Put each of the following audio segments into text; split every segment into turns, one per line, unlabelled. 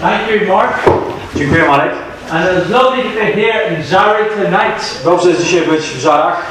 Thank you, Mark.
Dziękuję, Marek.
And it's lovely to be here in Żarach tonight.
Dobrze jest dzisiaj być w Żarach.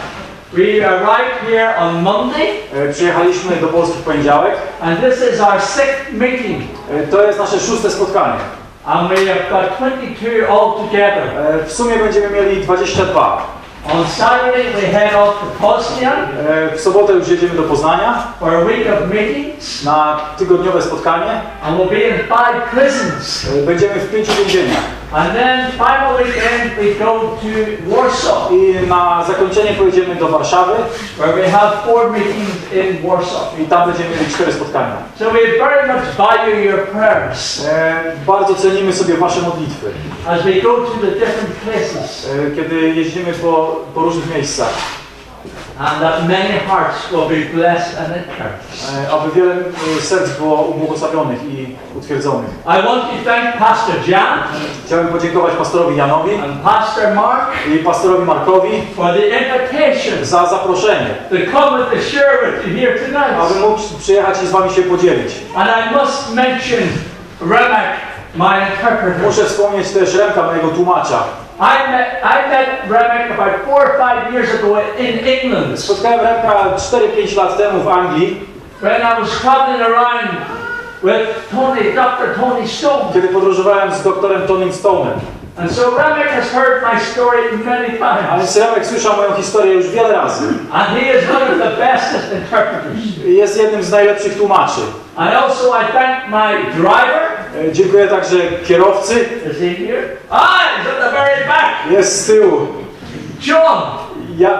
We arrived here on Monday.
Przyjechaliśmy do Polski w poniedziałek.
And this is our 6th meeting.
To jest nasze 6. spotkanie.
And we have got 22 altogether.
W sumie będziemy mieli 22.
On Saturday we head off to Poznan.
W sobotę już jedziemy do Poznania.
For a week of meetings.
Na tygodniowe spotkanie.
And we'll be in 5 prisons.
Będziemy w 5 więzieniach.
And then final weekend we go to Warsaw.
I na zakończenie pojedziemy do Warszawy.
Where we have 4 meetings in Warsaw.
I tam będziemy mieli 4 spotkania.
So we very much value your prayers.
Bardzo cenimy sobie wasze modlitwy.
As we go to the different places.
Kiedy jeździmy po różnych miejscach.
And that many hearts will be blessed and encouraged.
Aby wiele serc było ubłogosławionych i utwierdzonych.
I want to thank Pastor Jan.
Chciałbym podziękować pastorowi Janowi
and Pastor Mark
i pastorowi Markowi
for the invitation
za zaproszenie,
to come and to share with you here tonight.
aby mógł przyjechać i z wami się podzielić.
And I must mention Remek, my interpreter.
Muszę wspomnieć też Remka, mojego tłumacza.
I met Remek about 4 or 5 years ago in England.
Spotkałem Remka 4-5 lat temu w Anglii.
When I was traveling around with Dr. Tony Stone.
Kiedy podróżowałem z doktorem Tonym Stone'em.
And so Remek has heard my story many times.
A więc Remek słyszał moją historię już wiele razy.
And he is one of the bestest interpreters.
Jest jednym z najlepszych tłumaczy.
And also I thank my driver.
Dziękuję także kierowcy.
Is he here? He's at the very back.
Jest z tyłu.
John.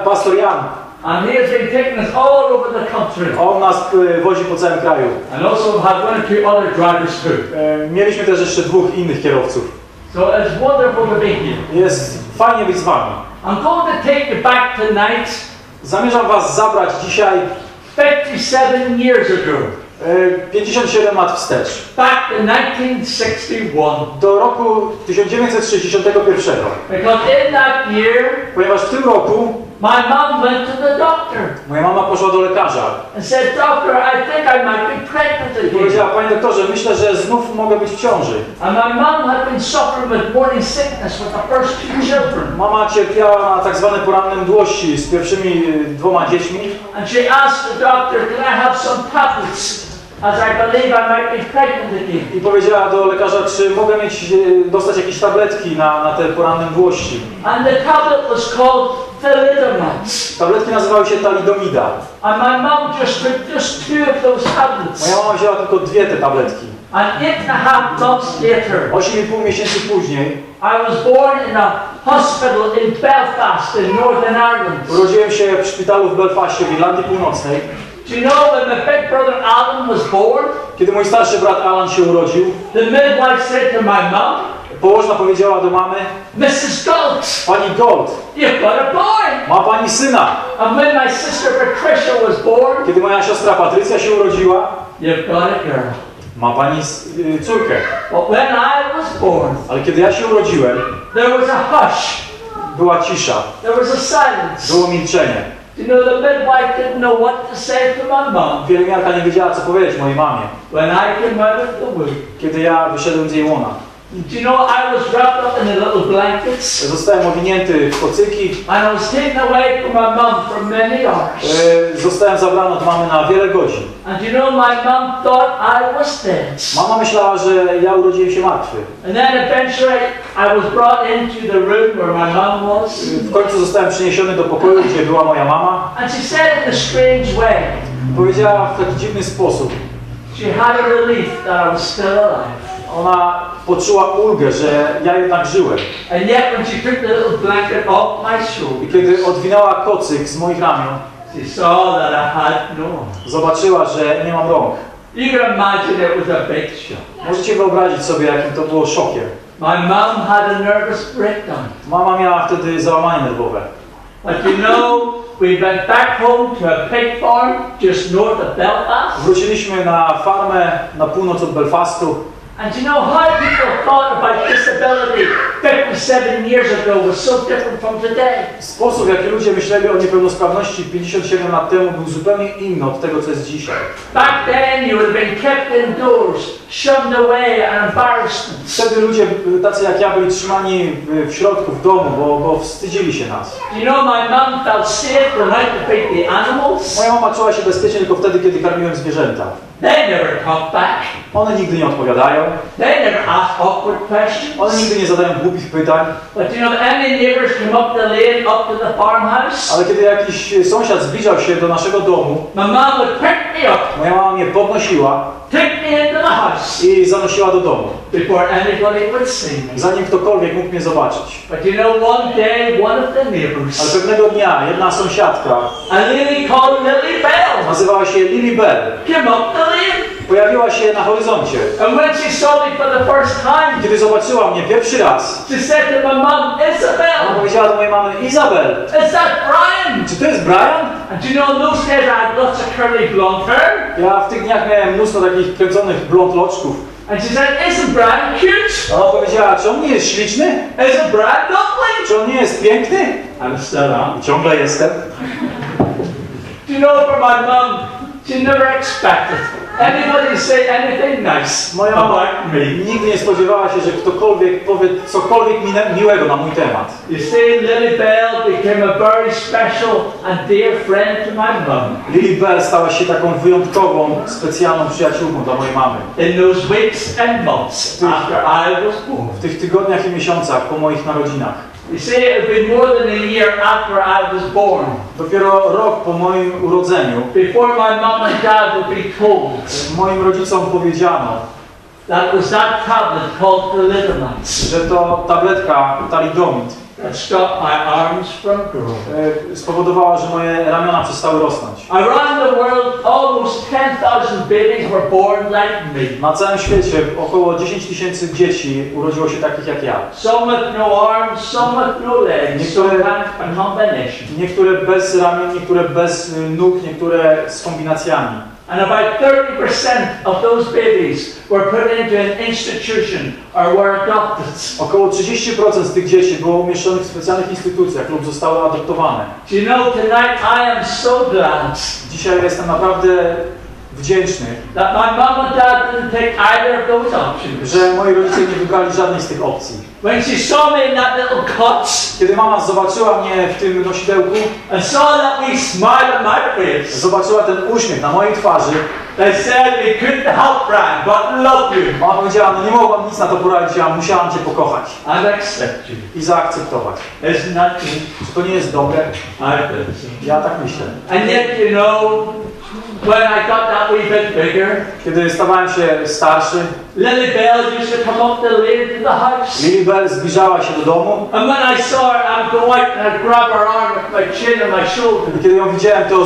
Pastor Jan.
And he has been taking us all over the country.
On nas wozi po całym kraju.
And also have 1 or 2 other drivers too.
Mieliśmy też jeszcze 2 innych kierowców.
So it's wonderful to be here.
Jest fajnie być z wami.
I'm going to take you back tonight.
Zamierzam was zabrać dzisiaj
57 years ago.
57 lat wstecz.
Back to 1961.
Do roku 1961.
Because in that year,
ponieważ w tym roku
my mom went to the doctor.
Moja mama poszła do lekarza.
And said, "Doctor, I think I might be pregnant again."
Powiedziała, panie doktorze, myślę, że znów mogę być w ciąży.
And my mom had been suffering with morning sickness with the first 2 children.
Mama cierpiała na tak zwane poranne mdłości z pierwszymi 2 dziećmi.
And she asked the doctor, "Can I have some tablets? As I believe I might be pregnant again."
I powiedziała do lekarza, czy mogę dostać jakieś tabletki na te poranne mdłości.
And the tablet was called thalidomide.
Tabletki nazywały się talidomida.
And my mom just took just 2 of those tablets.
Moja mama wzięła tylko 2 te tabletki.
And 8.5 months later,
8,5 miesięcy później,
I was born in a hospital in Belfast in Northern Ireland.
urodziłem się w szpitalu w Belfaście w Irlandii Północnej.
Do you know when my big brother Alan was born?
Kiedy mój starszy brat Alan się urodził,
The midwife said to my mom,
położna powiedziała do mamy,
"Mrs. Gault'a,
pani Gault,
you've got a boy."
ma pani syna.
And when my sister Patricia was born,
Kiedy moja siostra Patrycja się urodziła,
"You've got a girl."
ma pani córkę.
But when I was born,
Ale kiedy ja się urodziłem,
there was a hush.
była cisza,
There was a silence.
było milczenie.
You know, the midwife didn't know what to say to my mom.
Pielęgniarka nie wiedziała, co powiedzieć mojej mamie.
When I came out of the womb,
Kiedy ja wyszedłem z jej łona.
do you know I was wrapped up in the little blankets?
Zostałem owinięty w kocyki.
And I was taken away from my mom for many hours.
Zostałem zabrany od mamy na wiele godzin.
And you know, my mom thought I was dead.
Mama myślała, że ja urodziłem się martwy.
And then eventually I was brought into the room where my mom was.
W końcu zostałem przeniesiony do pokoju, gdzie była moja mama.
And she said in a strange way,
Powiedziała w taki dziwny sposób.
she had a relief that I was still alive.
Ona poczuła ulgę, że ja jednak żyłem.
And yet when she took the little blanket off my
I
shoulder,
kiedy odwinęła kocyk z moich ramion,
she saw that I had no arms.
zobaczyła, że nie mam rąk.
You can imagine it was a big shock.
Możecie wyobrazić sobie, jakim to było szokiem.
My mom had a nervous breakdown.
Mama miała wtedy załamanie nerwowe.
But you know, we went back home to a pig farm just north of Belfast.
Wróciliśmy na farmę na północ od Belfastu.
And you know how people thought about disability 57 years ago was so different from today.
Sposób, w jaki ludzie myśleli o niepełnosprawności 57 lat temu, był zupełnie inny od tego, co jest dzisiaj.
Back then you would have been kept indoors, shunned away and embarrassed.
Wtedy ludzie tacy jak ja byli trzymani w środku, w domu, bo wstydzili się nas.
You know, my mum felt safe when I to feed the animals.
Moja mama czuła się bezpiecznie tylko wtedy, kiedy karmiłem zwierzęta.
They never talk back.
One nigdy nie odpowiadają.
They never ask awkward questions.
One nigdy nie zadają głupich pytań.
But you know, any neighbors came up the lane, up to the farmhouse.
Ale kiedy jakiś sąsiad zbliżał się do naszego domu,
My mum would pick me up,
moja mama mnie podnosiła
take me into the house
i zanosiła do domu,
before anybody would see me.
zanim ktokolwiek mógł mnie zobaczyć.
But you know, one day, one of the
Ale
neighbors,
pewnego dnia jedna sąsiadka,
a lady called Lily Bell,
nazywała się Lily Bell,
came up the lane.
pojawiła się na horyzoncie.
And when she saw me for the first time,
Kiedy zobaczyła mnie pierwszy raz,
she said to my mum,
ona
Isabel,
powiedziała do mojej mamy: Izabel,
is that Brian?
czy to jest Brian?
And you know, in those days I had lots of curly blonde hair.
Ja w tych dniach miałem mnóstwo takich kręconych blond loczków.
And she said, isn't Brian cute?
Ona powiedziała: czy on nie jest śliczny?
Isn't Brian lovely?
Czy on nie jest piękny?
I'm still on.
Ciągle jestem.
Do you know, for my mum, she never expected anybody to say anything nice
Moja mama
about me.
nigdy nie spodziewała się, że ktokolwiek powie cokolwiek miłego na mój temat.
You see, Lily Bell became a very special and dear friend to my mum.
Lily Bell stała się taką wyjątkową, specjalną przyjaciółką dla mojej mamy.
In those weeks and months after I was born.
W tych tygodniach i miesiącach po moich narodzinach.
You see, it had been more than a year after I was born.
Dopiero rok po moim urodzeniu
Before my mum and dad would be told
moim rodzicom powiedziano,
that was that tablet called thalidomide
że to tabletka talidomid
that stopped my arms from growing.
spowodowała, że moje ramiona przestały rosnąć.
Around the world, almost 10,000 babies were born like me.
Na całym świecie około 10 000 dzieci urodziło się takich jak ja.
Some with no arms, some with no legs, sometimes a combination.
Niektóre bez ramion, niektóre bez nóg, niektóre z kombinacjami.
And about 30% of those babies were put into an institution or were adopted.
Około 30% z tych dzieci było umieszczonych w specjalnych instytucjach lub zostały adoptowane.
Do you know, tonight I am so glad
Dzisiaj jestem naprawdę wdzięczny,
that my mom and dad didn't take either of those options.
że moi rodzice nie wybrali żadnej z tych opcji.
When she saw me in that little cot
Kiedy mama zobaczyła mnie w tym nosidełku,
and saw that wee smile on my face,
zobaczyła ten uśmiech na mojej twarzy,
they said we couldn't help Brian but love you
mama powiedziała: no nie mogłam nic na to poradzić, ja musiałam Cię pokochać
and accept you.
i zaakceptować.
Isn't that true?
Czy to nie jest dobre?
I think so.
Ja tak myślę.
And yet, you know, when I got that wee bit bigger,
Kiedy stawałem się starszy,
Lily Bell used to come up the lane to the house.
Lily Bell zbliżała się do domu.
And when I saw her, I'd go out and I'd grab her arm with my chin and my shoulder.
I kiedy ją widziałem, to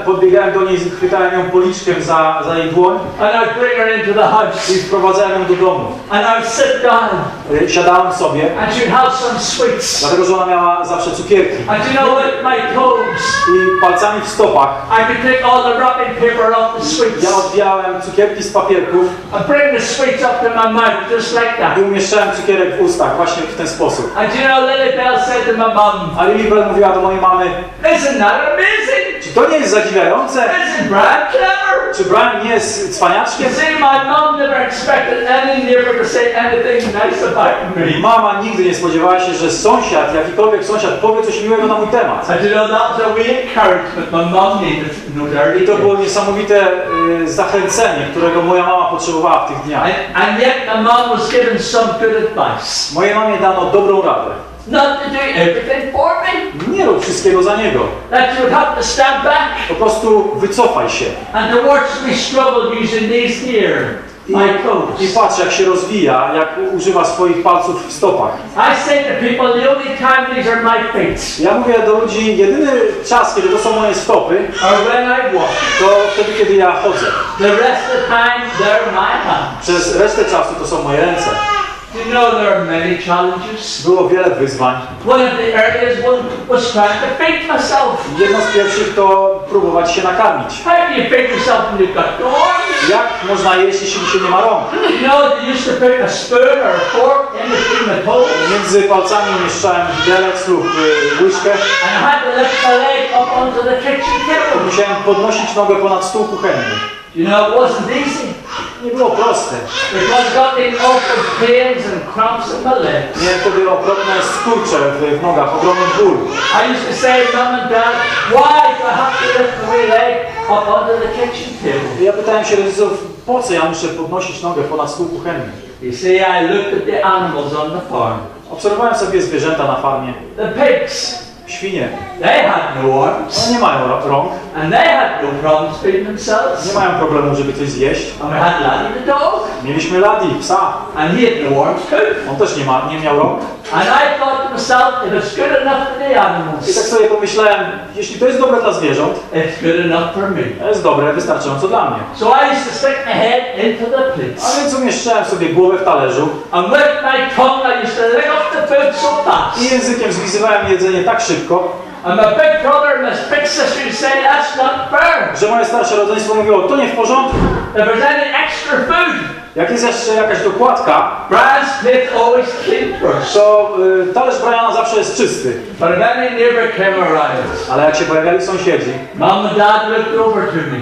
podbiegałem do niej, chwytałem ją policzkiem za jej dłoń
And I'd bring her into the house.
i wprowadzałem ją do domu.
And I'd sit down.
Siadałem sobie,
And she'd have some sweets.
dlatego że ona miała zawsze cukierki.
And you know, with my toes,
I palcami w stopach
I could take all the wrapping paper off the sweets.
ja odbijałem cukierki z papierków
And bring the sweets up to my mouth, just like that.
i umieszczałem cukierek w ustach właśnie w ten sposób.
And you know, Lily Bell said to my mum,
A Lily Bell mówiła do mojej mamy:
isn't that amazing?
czy to nie jest zadziwiające?
Isn't Brian clever?
Czy Brian nie jest cwaniaczkiem?
You see, my mum never expected any neighbor to say anything nice about me.
Mama nigdy nie spodziewała się, że sąsiad, jakikolwiek sąsiad powie coś miłego na mój temat.
And you know, that was a wee encouragement my mum needed in those early
I to było
days.
niesamowite zachęcenie, którego moja mama potrzebowała w tych dniach.
And yet my mum was given some good advice.
Mojej mamie dano dobrą radę.
Not to do everything for me.
Nie rób wszystkiego za niego.
That you would have to stand back
Po prostu wycofaj się.
and to watch me struggle using these here, my
I
toes.
patrz, jak się rozwija, jak używa swoich palców w stopach.
I say to people, the only time these are my feet
Ja mówię do ludzi: jedyny czas, kiedy to są moje stopy,
are when I walk.
to wtedy, kiedy ja chodzę.
The rest of the time, they're my hands.
Przez resztę czasu to są moje ręce.
You know there are many challenges.
Było wiele wyzwań.
One of the earliest was trying to feed myself.
Jedno z pierwszych to próbować się nakarmić.
How do you feed yourself when you've got no arms?
Jak można jeść, jeśli się nie ma rąk?
You know, they used to put a spoon or a fork in between the toes.
Między palcami umieszczałem widelec lub łyżkę.
And I had to lift my leg up onto the kitchen table.
Musiałem podnosić nogę ponad stół kuchenny.
You know, it wasn't easy.
Nie było proste.
Because I got these awful pains and cramps in my legs.
Miałem wtedy okropne skurcze w nogach, ogromny ból.
I used to say, Mum and Dad, why do I have to lift my leg up onto the kitchen table?
Ja pytałem się rodziców, po co ja muszę podnosić nogę ponad stół kuchenny?
You see, I looked at the animals on the farm.
Obserwowałem sobie zwierzęta na farmie.
The pigs.
Świnie.
They had no arms.
One nie mają rąk.
And they had no problems feeding themselves.
Nie mają problemu, żeby coś zjeść.
And we had Laddie the dog.
Mieliśmy Ladi, psa.
And he had no arms too.
On też nie miał rąk.
And I thought to myself, if it's good enough for the
I tak
animals,
sobie pomyślałem, jeśli to jest dobre dla zwierząt,
it's good enough for me.
to jest dobre, wystarczająco dla mnie.
So I used to stick my head into the plates.
A więc umieszczałem sobie głowę w talerzu
And with my tongue I used to lick up the food so fast.
i językiem zwizywałem jedzenie tak szybko,
And my big brother and his big sister would say, that's not fair.
że moje starsze rodzeństwo mówiło, to nie w porządku.
If there's any extra food,
Jak jest jeszcze jakaś dokładka,
Brian's plate always clean first.
to talerz Briana zawsze jest czysty.
But if any neighbor came around,
Ale jak się pojawiali sąsiedzi,
Mum and Dad looked over to me.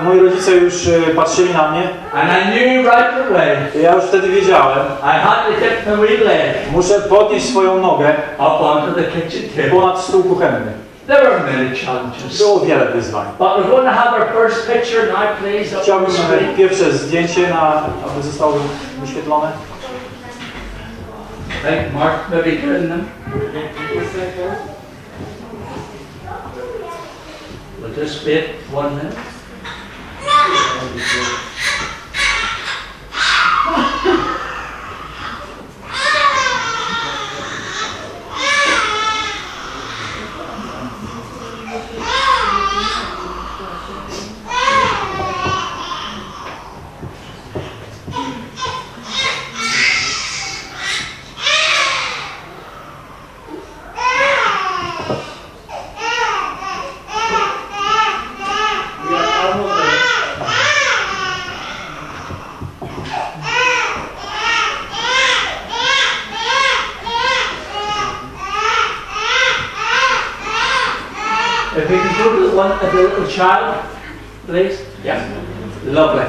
moi rodzice już patrzyli na mnie.
And I knew right away,
Ja już wtedy wiedziałem,
I had to get my wee leg
muszę podnieść swoją nogę
up onto the kitchen table.
ponad stół kuchenny.
There were many challenges.
Było wiele wyzwań.
But we're going to have our first picture now, please. Up on
Chciałbym
the screen.
pierwsze zdjęcie, aby zostało wyświetlone.
Thank Mark, maybe doing them. We'll just wait 1 minute. If we can go to the one of the little child, please. Yeah. Lovely.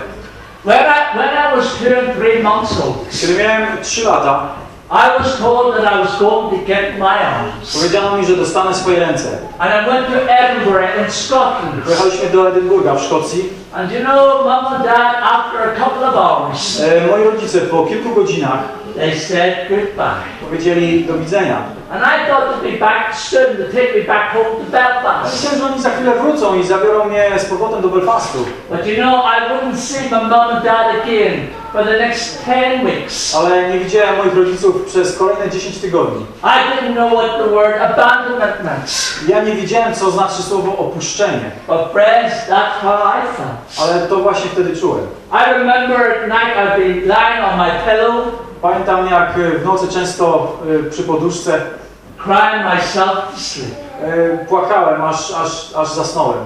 When I was 2 and 3 months old,
Kiedy miałem 3 lata,
I was told that I was going to get my arms.
powiedziano mi, że dostanę swoje ręce.
And I went to Edinburgh in Scotland.
Pojechaliśmy do Edynburga w Szkocji.
And you know, Mum and Dad, after a couple of hours,
Moi rodzice po kilku godzinach
they said goodbye.
powiedzieli do widzenia.
And I thought they'd be back soon to take me back home to Belfast.
Myślałem, że oni za chwilę wrócą i zabiorą mnie z powrotem do Belfastu.
But you know, I wouldn't see my mum and dad again for the next 10 weeks.
Ale nie widziałem moich rodziców przez kolejne 10 tygodni.
I didn't know what the word abandonment meant.
Ja nie wiedziałem, co znaczy słowo opuszczenie.
But friends, that's how I felt.
Ale to właśnie wtedy czułem.
I remember at night I'd be lying on my pillow,
Pamiętam, jak w nocy często przy poduszce
crying myself to sleep.
płakałem, aż zasnąłem.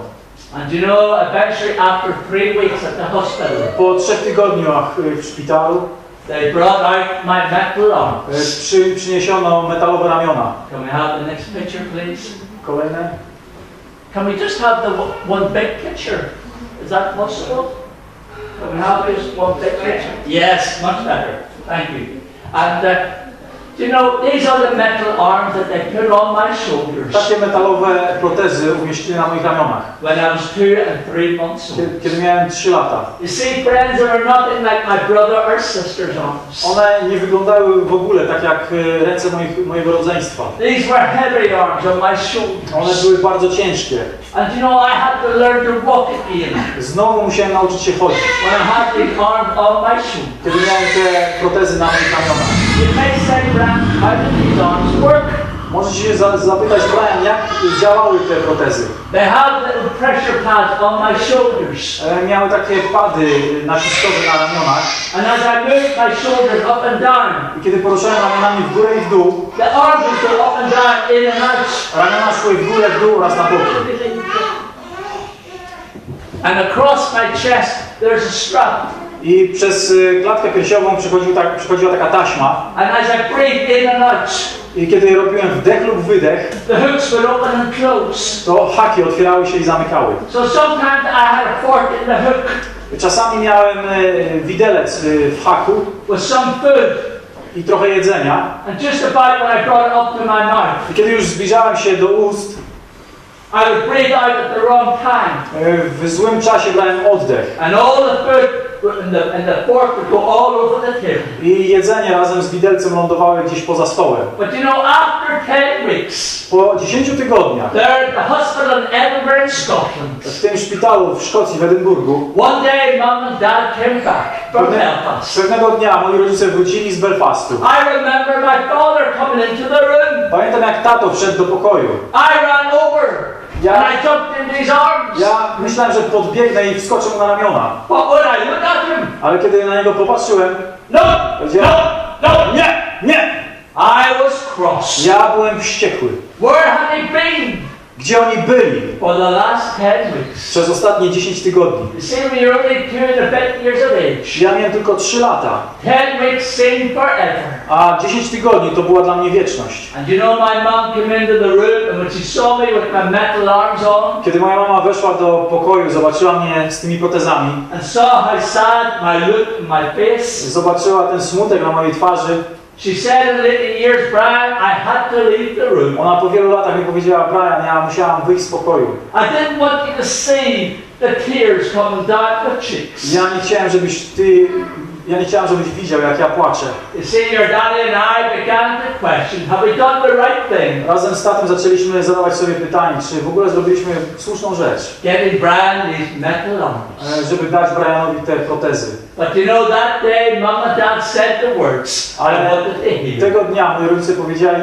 And you know, eventually after 3 weeks at the hospital,
Po 3 tygodniach w szpitalu
they brought out my metal arms.
przyniesiono metalowe ramiona.
Can we have the next picture, please?
Kolejne.
Can we just have the one big picture? Is that possible? Can we have just one big picture? Yes, much better. Thank you. And you know, these are the metal arms that they put on my shoulders
Takie metalowe protezy umieścili na moich ramionach,
when I was 2 and 3 months old.
kiedy miałem 3 lata.
You see, friends, they were nothing like my brother or sister's arms.
One nie wyglądały w ogóle tak jak ręce mojego rodzeństwa.
These were heavy arms on my shoulders.
One były bardzo ciężkie.
And you know, I had to learn to walk again
Znowu musiałem nauczyć się chodzić,
when I had these arms on my shoulders.
kiedy miałem te protezy na moich ramionach.
You may say, Brian, how did these arms work?
Możecie się zapytać, Brian, jak działały te protezy?
They have little pressure pads on my shoulders.
Miały takie pady naciskowe na ramionach.
And as I moved my shoulders up and down,
I kiedy poruszałem ramionami w górę i w dół,
the arms would go up and down, in and out.
ramiona szły w górę, w dół oraz na boki.
And across my chest there's a strap.
I przez klatkę piersiową przechodziła taka taśma.
And as I breathed in and out,
I kiedy robiłem wdech lub wydech,
the hooks would open and close.
to haki otwierały się i zamykały.
So sometimes I had a fork in the hook
Czasami miałem widelec w haku
with some food.
i trochę jedzenia.
And just about when I brought it up to my mouth,
I kiedy już zbliżałem się do ust,
I would breathe out at the wrong time.
w złym czasie brałem oddech.
And all the food and the fork would go all over the table.
I jedzenie razem z widelcem lądowały gdzieś poza stołem.
But you know, after 10 weeks,
Po 10 tygodniach
there at the hospital in Edinburgh in Scotland,
w tym szpitalu w Szkocji, w Edynburgu,
one day Mum and Dad came back from Belfast.
pewnego dnia moi rodzice wrócili z Belfastu.
I remember my father coming into the room.
Pamiętam, jak tato wszedł do pokoju.
I ran over and I jumped into his arms.
Ja myślałem, że podbiegnę i wskoczę mu na ramiona.
But when I looked at him,
Ale kiedy na niego popatrzyłem,
no,
powiedziałem, nie, nie!
I was cross.
Ja byłem wściekły.
Where had they been
Gdzie oni byli
for the last 10 weeks?
przez ostatnie 10 tygodni?
You see, we were only 2 and a bit years of age.
Ja miałem tylko 3 lata,
10 weeks seemed forever.
a 10 tygodni to była dla mnie wieczność.
And you know, my mum came into the room, and when she saw me with my metal arms on,
Kiedy moja mama weszła do pokoju, zobaczyła mnie z tymi protezami,
and saw how sad my look in my face,
zobaczyła ten smutek na mojej twarzy,
she said in later years, Brian, I had to leave the room.
ona po wielu latach mi powiedziała, Brian, ja musiałam wyjść z pokoju.
I didn't want you to see the tears coming down your cheeks.
Ja nie chciałem, żebyś widział, jak ja płaczę.
You see, your daddy and I began to question, have we done the right thing?
Razem z tatem zaczęliśmy zadawać sobie pytanie, czy w ogóle zrobiliśmy słuszną rzecz,
Getting Brian these metal arms.
żeby dać Brianowi te protezy.
But you know, that day, Mum and Dad said the words. I wanted to hear.
Tego dnia moi rodzice powiedzieli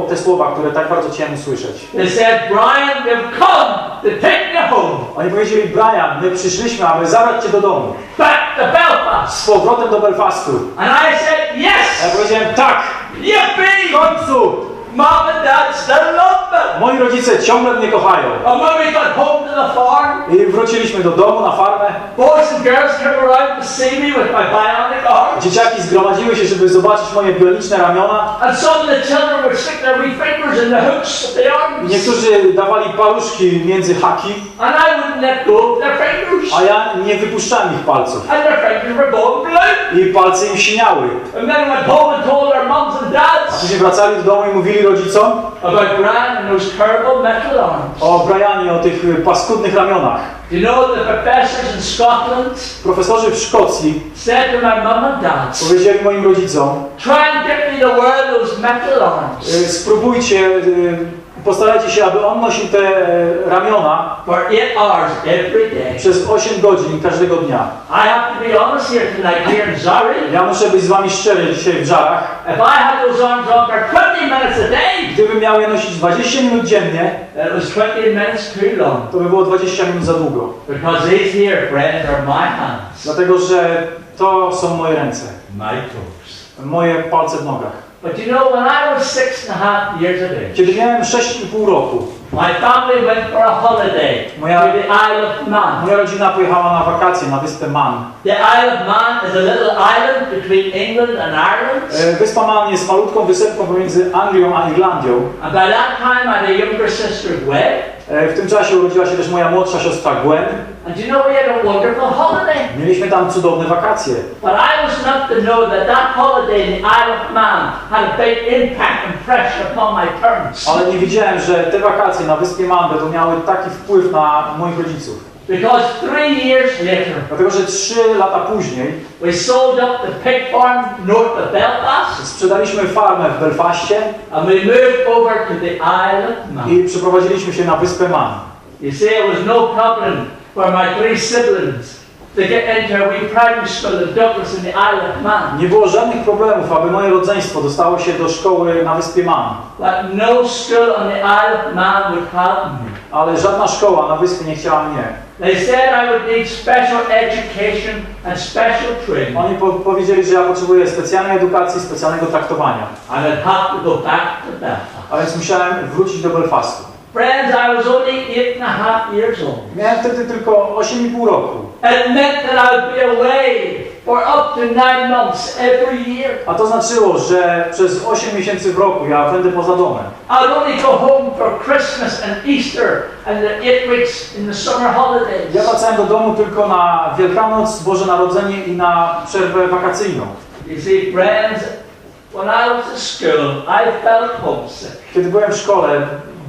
te słowa, które tak bardzo chciałem usłyszeć.
They said, Brian, you've come to take me home.
Oni powiedzieli, Brian, my przyszliśmy, aby zabrać cię do domu.
Back to Belfast.
Z powrotem do Belfastu.
And I said,
A ja
yes.
powiedziałem, tak, w
Yippee.
końcu!
Mum and Dad still love me.
Moi rodzice ciągle mnie kochają.
And when we got home to the farm,
I wróciliśmy do domu, na farmę.
boys and girls came around to see me with my bionic arms.
Dzieciaki zgromadziły się, żeby zobaczyć moje bioniczne ramiona.
And some of the children would stick their wee fingers in the hooks of the
I
arms.
niektórzy dawali paluszki między haki,
And I wouldn't let go of their fingers.
a ja nie wypuszczałem ich palców.
And their fingers were going blue.
I palce im siniały.
And then went home and told their mums and dads
Później wracali do domu i mówili rodzicom
about Brian and those terrible metal arms.
o Brianie, o tych paskudnych ramionach.
You know, the professors in Scotland
Profesorzy w Szkocji
said to my mum and dad,
powiedzieli moim rodzicom,
try and get me to wear those metal arms
spróbujcie, postarajcie się, aby on nosił te ramiona
for 8 hours every day.
przez 8 godzin każdego dnia.
I have to be honest here tonight, here in Żarach.
Ja muszę być z wami szczery dzisiaj w Żarach.
If I had those arms on for 20 minutes a day,
Gdybym miał je nosić 20 minut dziennie,
it was 20 minutes too long.
to by było 20 minut za długo.
Because these here, friends, are my hands,
Dlatego, że to są moje ręce,
my toes.
moje palce w nogach.
But you know, when I was 6.5 years of age,
Kiedy miałem 6,5 roku,
my family went for a holiday to the Isle of Man.
moja rodzina pojechała na wakacje na wyspę Man.
The Isle of Man is a little island between England and Ireland.
Wyspa Man jest malutką wysepką pomiędzy Anglią a Irlandią.
And by that time I had a younger sister, Gwen.
W tym czasie urodziła się też moja młodsza siostra Gwen.
And you know, we had a wonderful holiday.
Mieliśmy tam cudowne wakacje.
But I was not to know that holiday in the Isle of Man had a big impact and pressure upon my parents.
Ale nie wiedziałem, że te wakacje na wyspie Man będą miały taki wpływ na moich rodziców.
Because 3 years later,
Dlatego, że 3 lata później
we sold up the pig farm north of Belfast.
sprzedaliśmy farmę w Belfaście
And we moved over to the Isle of Man.
i przeprowadziliśmy się na wyspę Man.
You see, it was no problem for my 3 siblings to get into a wee primary school in Douglas in the Isle of Man.
Nie było żadnych problemów, aby moje rodzeństwo dostało się do szkoły na wyspie Man.
But no school on the Isle of Man would help me.
Ale żadna szkoła na wyspie nie chciała mnie.
They said I would need special education and special training.
Oni powiedzieli, że ja potrzebuję specjalnej edukacji, specjalnego traktowania.
And I'd have to go back to Belfast.
A więc musiałem wrócić do Belfastu.
Friends, I was only 8.5 years old.
Miałem wtedy tylko 8,5 roku.
It meant that I would be away for up to 9 months every year.
A to znaczyło, że przez 8 miesięcy w roku ja będę poza domem.
I would only go home for Christmas and Easter and the 8 weeks in the summer holidays.
Ja wracałem do domu tylko na Wielkanoc, Boże Narodzenie i na przerwę wakacyjną.
You see, friends, when I was at school, I felt homesick.
Kiedy byłem w szkole,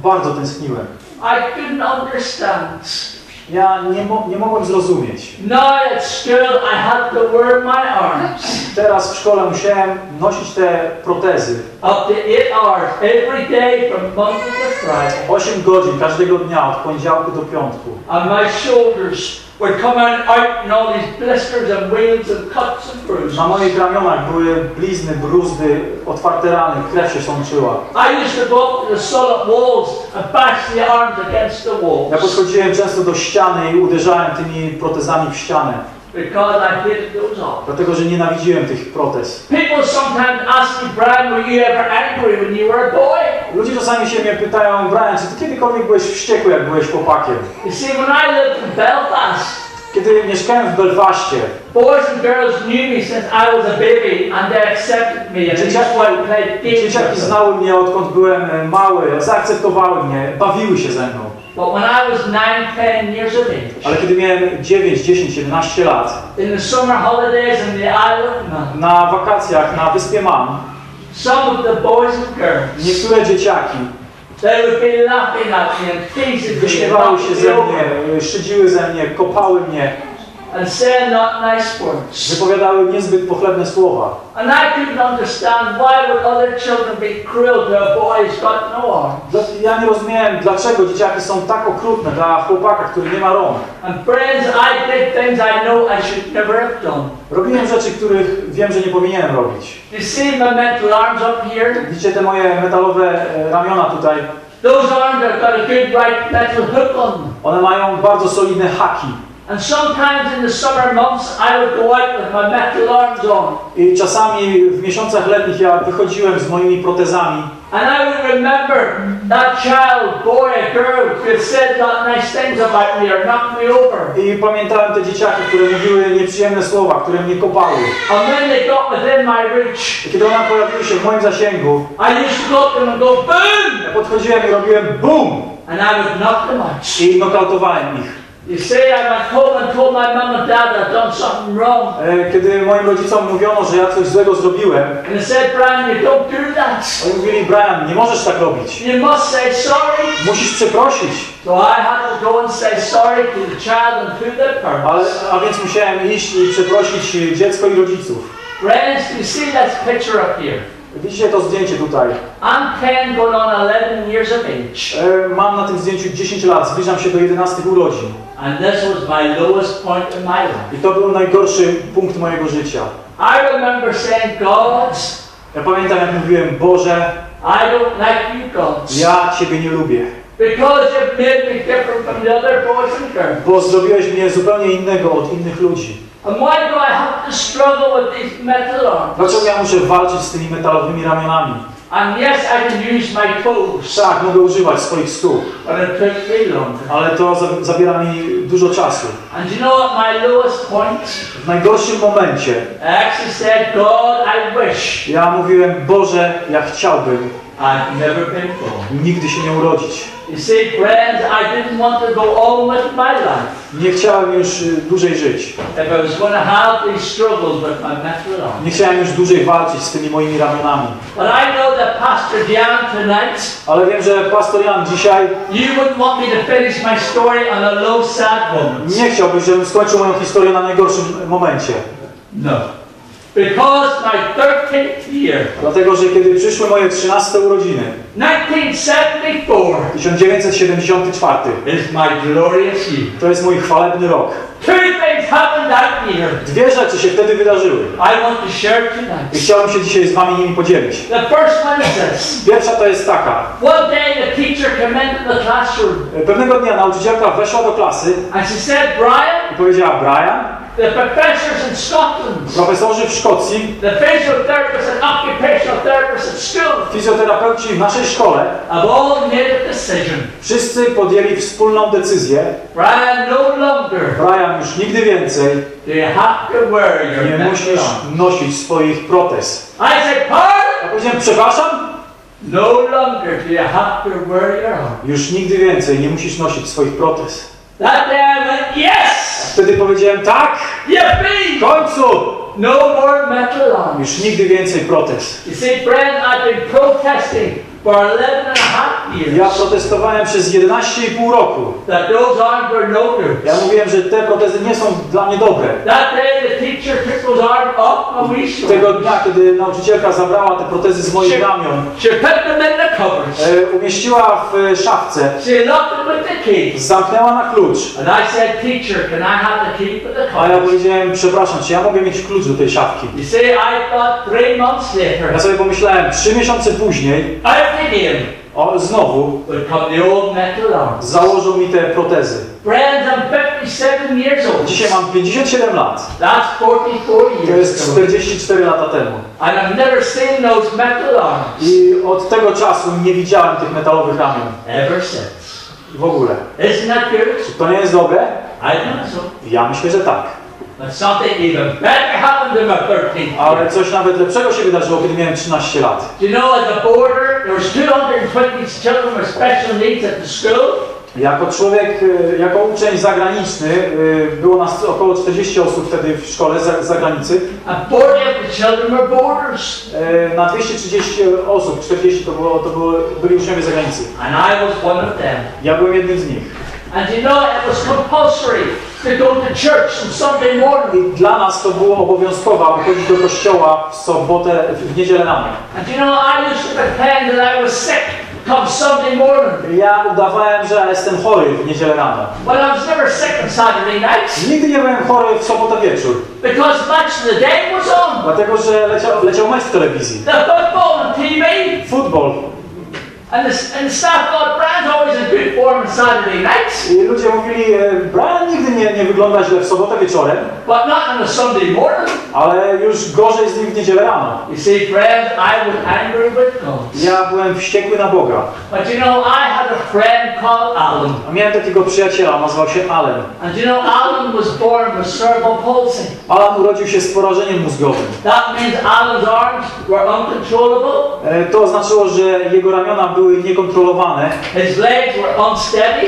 bardzo tęskniłem.
I couldn't understand.
Ja nie mogłem zrozumieć.
Now at school I had to wear my arms.
Teraz w szkole musiałem nosić te protezy.
Up to 8 hours every day from Monday to Friday.
8 godzin każdego dnia od poniedziałku do piątku.
And my shoulders would come out in all these blisters and wounds and cuts and bruises.
Na moich ramionach były blizny, bruzdy, otwarte rany, krew się sączyła.
I used to go up to the solid walls and bash the arms against the walls.
Ja podchodziłem często do ściany i uderzałem tymi protezami w ścianę.
Because I hated those arms.
Dlatego, że nienawidziłem tych protez.
People sometimes ask me, Brian, were you ever angry when you were a boy?
Ludzie czasami się mnie pytają, Brian, czy ty kiedykolwiek byłeś wściekły, jak byłeś chłopakiem?
You see, when I lived in Belfast,
Kiedy mieszkałem w Belfaście,
boys and girls knew me since I was a baby and they accepted me and they just went and played games.
dzieciaki znały mnie odkąd byłem mały, zaakceptowały mnie, bawiły się ze mną.
But when I was 9, 10 years of age,
Ale kiedy miałem 9, 10, 11 lat,
in the summer holidays in the Isle of Man,
na wakacjach na wyspie Man,
some of the boys and girls,
niektóre dzieciaki
they would be laughing at me and teasing me and
wyśmiewały się
knocking
ze
me over
mnie, szydziły ze mnie, kopały mnie,
and saying not nice words.
wypowiadały niezbyt pochlebne słowa.
And I couldn't understand why would other children be cruel to a boy who's got no arms.
Ja nie rozumiałem, dlaczego dzieciaki są tak okrutne dla chłopaka, który nie ma rąk.
And friends, I did things I know I should never have done.
Robiłem rzeczy, których wiem, że nie powinienem robić.
You see my metal arms up here?
Widzicie te moje metalowe ramiona tutaj?
Those arms have got a good bright metal hook on them.
One mają bardzo solidne haki.
And sometimes in the summer months I would go out with my metal arms on.
I czasami w miesiącach letnich ja wychodziłem z moimi protezami.
And I would remember that child, boy or girl, who had said not nice things about me or knocked me over.
I pamiętałem te dzieciaki, które mówiły nieprzyjemne słowa, które mnie kopały.
And when they got within my reach,
I kiedy one pojawiły się w moim zasięgu,
I used to go up to them and go boom!
ja podchodziłem i robiłem BUM!
And I would knock them out.
I nokautowałem ich.
You see, I went home and told my mum and dad I'd done something wrong.
Kiedy moim rodzicom mówiono, że ja coś złego zrobiłem,
And they said, Brian, you don't do that.
oni mówili, Brian, nie możesz tak robić.
You must say sorry.
Musisz przeprosić.
So I had to go and say sorry to the child and to the parents.
A więc musiałem iść i przeprosić dziecko i rodziców.
Friends, you see this picture up here?
Widzicie to zdjęcie tutaj?
I'm 10 going on 11 years of age.
Mam na tym zdjęciu 10 lat, zbliżam się do 11 urodzin.
And this was my lowest point in my life.
I to był najgorszy punkt mojego życia.
I remember saying, God,
Ja pamiętam, jak mówiłem, Boże,
I don't like you, God.
ja Ciebie nie lubię.
Because you've made me different from the other boys and girls.
Bo zrobiłeś mnie zupełnie innego od innych ludzi.
And why do I have to struggle with these metal arms?
Dlaczego ja muszę walczyć z tymi metalowymi ramionami?
And yes, I can use my toes.
Tak, mogę używać swoich stóp,
But it took me longer.
ale to zabiera mi dużo czasu.
And you know what my lowest point?
W najgorszym momencie
I actually said, God, I wish
ja mówiłem, Boże, ja chciałbym
I'd never been born.
nigdy się nie urodzić.
You see, friends, I didn't want to go on with my life
Nie chciałem już dłużej żyć.
if I was going to have these struggles with my mental arm.
Nie chciałem już dłużej walczyć z tymi moimi ramionami.
But I know that Pastor Jan tonight,
Ale wiem, że pastor Jan dzisiaj
you wouldn't want me to finish my story on a low, sad moment.
nie chciałby, żebym skończył moją historię na najgorszym momencie.
No. Because my 13th year.
Dlatego, że kiedy przyszły moje 13 urodziny,
1974
1974,
is my glorious year.
to jest mój chwalebny rok.
Two things happened that year.
Dwie rzeczy się wtedy wydarzyły.
I want to share tonight.
I chciałbym się dzisiaj z wami nimi podzielić.
The first one is this.
Pierwsza to jest taka.
One day the teacher came into the classroom
Pewnego dnia nauczycielka weszła do klasy
and she said, Brian,
i powiedziała: Brian,
the professors in Scotland,
profesorzy w Szkocji,
the physiotherapists and occupational therapists at school
fizjoterapeuci w naszej szkole,
have all made a decision.
wszyscy podjęli wspólną decyzję.
Brian, no longer
Brian, już nigdy więcej
do you have to wear your
nie musisz
medal.
nosić swoich protez.
I said, pardon?
Ja powiedziałem: przepraszam?
No longer do you have to wear your arm.
Już nigdy więcej nie musisz nosić swoich protez.
That day I went, yes!
Wtedy powiedziałem: tak, w
Yippee!
końcu!
No more metal arms.
Już nigdy więcej protez.
You see, Brian, I've been protesting for 11.5 years.
Ja protestowałem przez 11,5 roku.
That those arms were no good.
Ja mówiłem, że te protezy nie są dla mnie dobre.
That day the teacher took those arms off my waist.
Tego dnia, kiedy nauczycielka zabrała te protezy z moich ramion,
She put them in the cupboard.
umieściła w szafce,
She locked them with the key.
zamknęła na klucz.
And I said, teacher, can I have the key for the
A ja
cupboard?
powiedziałem: przepraszam, czy ja mogę mieć klucz do tej szafki?
You see, I thought 3 months
Ja
later,
sobie pomyślałem, 3 miesiące później,
again,
znowu
would come the old metal arms.
założył mi te protezy.
Friends, I'm 57 years old.
Dzisiaj mam 57 lat.
That's 44
To jest
years ago.
44 lata temu.
And I've never seen those metal arms
I od tego czasu nie widziałem tych metalowych ramion.
ever since.
W ogóle.
Isn't that good?
To nie jest dobre?
I think so.
Ja myślę, że tak.
But something even better happened in my 13th
Ale
year.
coś nawet lepszego się wydarzyło, kiedy miałem 13 lat.
Do you know, at the border, there was 220 children with special needs at the school.
Jako człowiek, jako uczeń zagraniczny, było nas około 40 osób wtedy w szkole z zagranicy.
And 40 of the children were boarders.
Na 230 osób, 40 byli uczniowie z zagranicy.
And I was one of them.
Ja byłem jednym z nich.
And you know, it was compulsory to go to church on Sunday morning.
I dla nas to było obowiązkowe, aby chodzić do kościoła w sobotę, w niedzielę rano.
And you know, I used to pretend that I was sick come Sunday morning.
Ja udawałem, że jestem chory w niedzielę rano.
But I was never sick on Saturday nights.
Nigdy nie byłem chory w sobotę wieczór.
Because match of the day was on.
Dlatego, że leciał mecz w telewizji.
The football on TV.
Futbol.
And the staff thought Brian's always in good form on Saturday nights.
I ludzie mówili: Brian nigdy nie wygląda źle w sobotę wieczorem,
But not on a Sunday morning.
ale już gorzej z nim w niedzielę rano.
You see, friends, I was angry with God.
Ja byłem wściekły na Boga.
But you know, I had a friend called Alan.
A miałem takiego przyjaciela, nazywał się Allen.
And you know, Alan was born with cerebral palsy.
Alan urodził się z porażeniem mózgowym.
That means Alan's arms were uncontrollable.
To oznaczyło, że jego ramiona były niekontrolowane.
His legs were unsteady.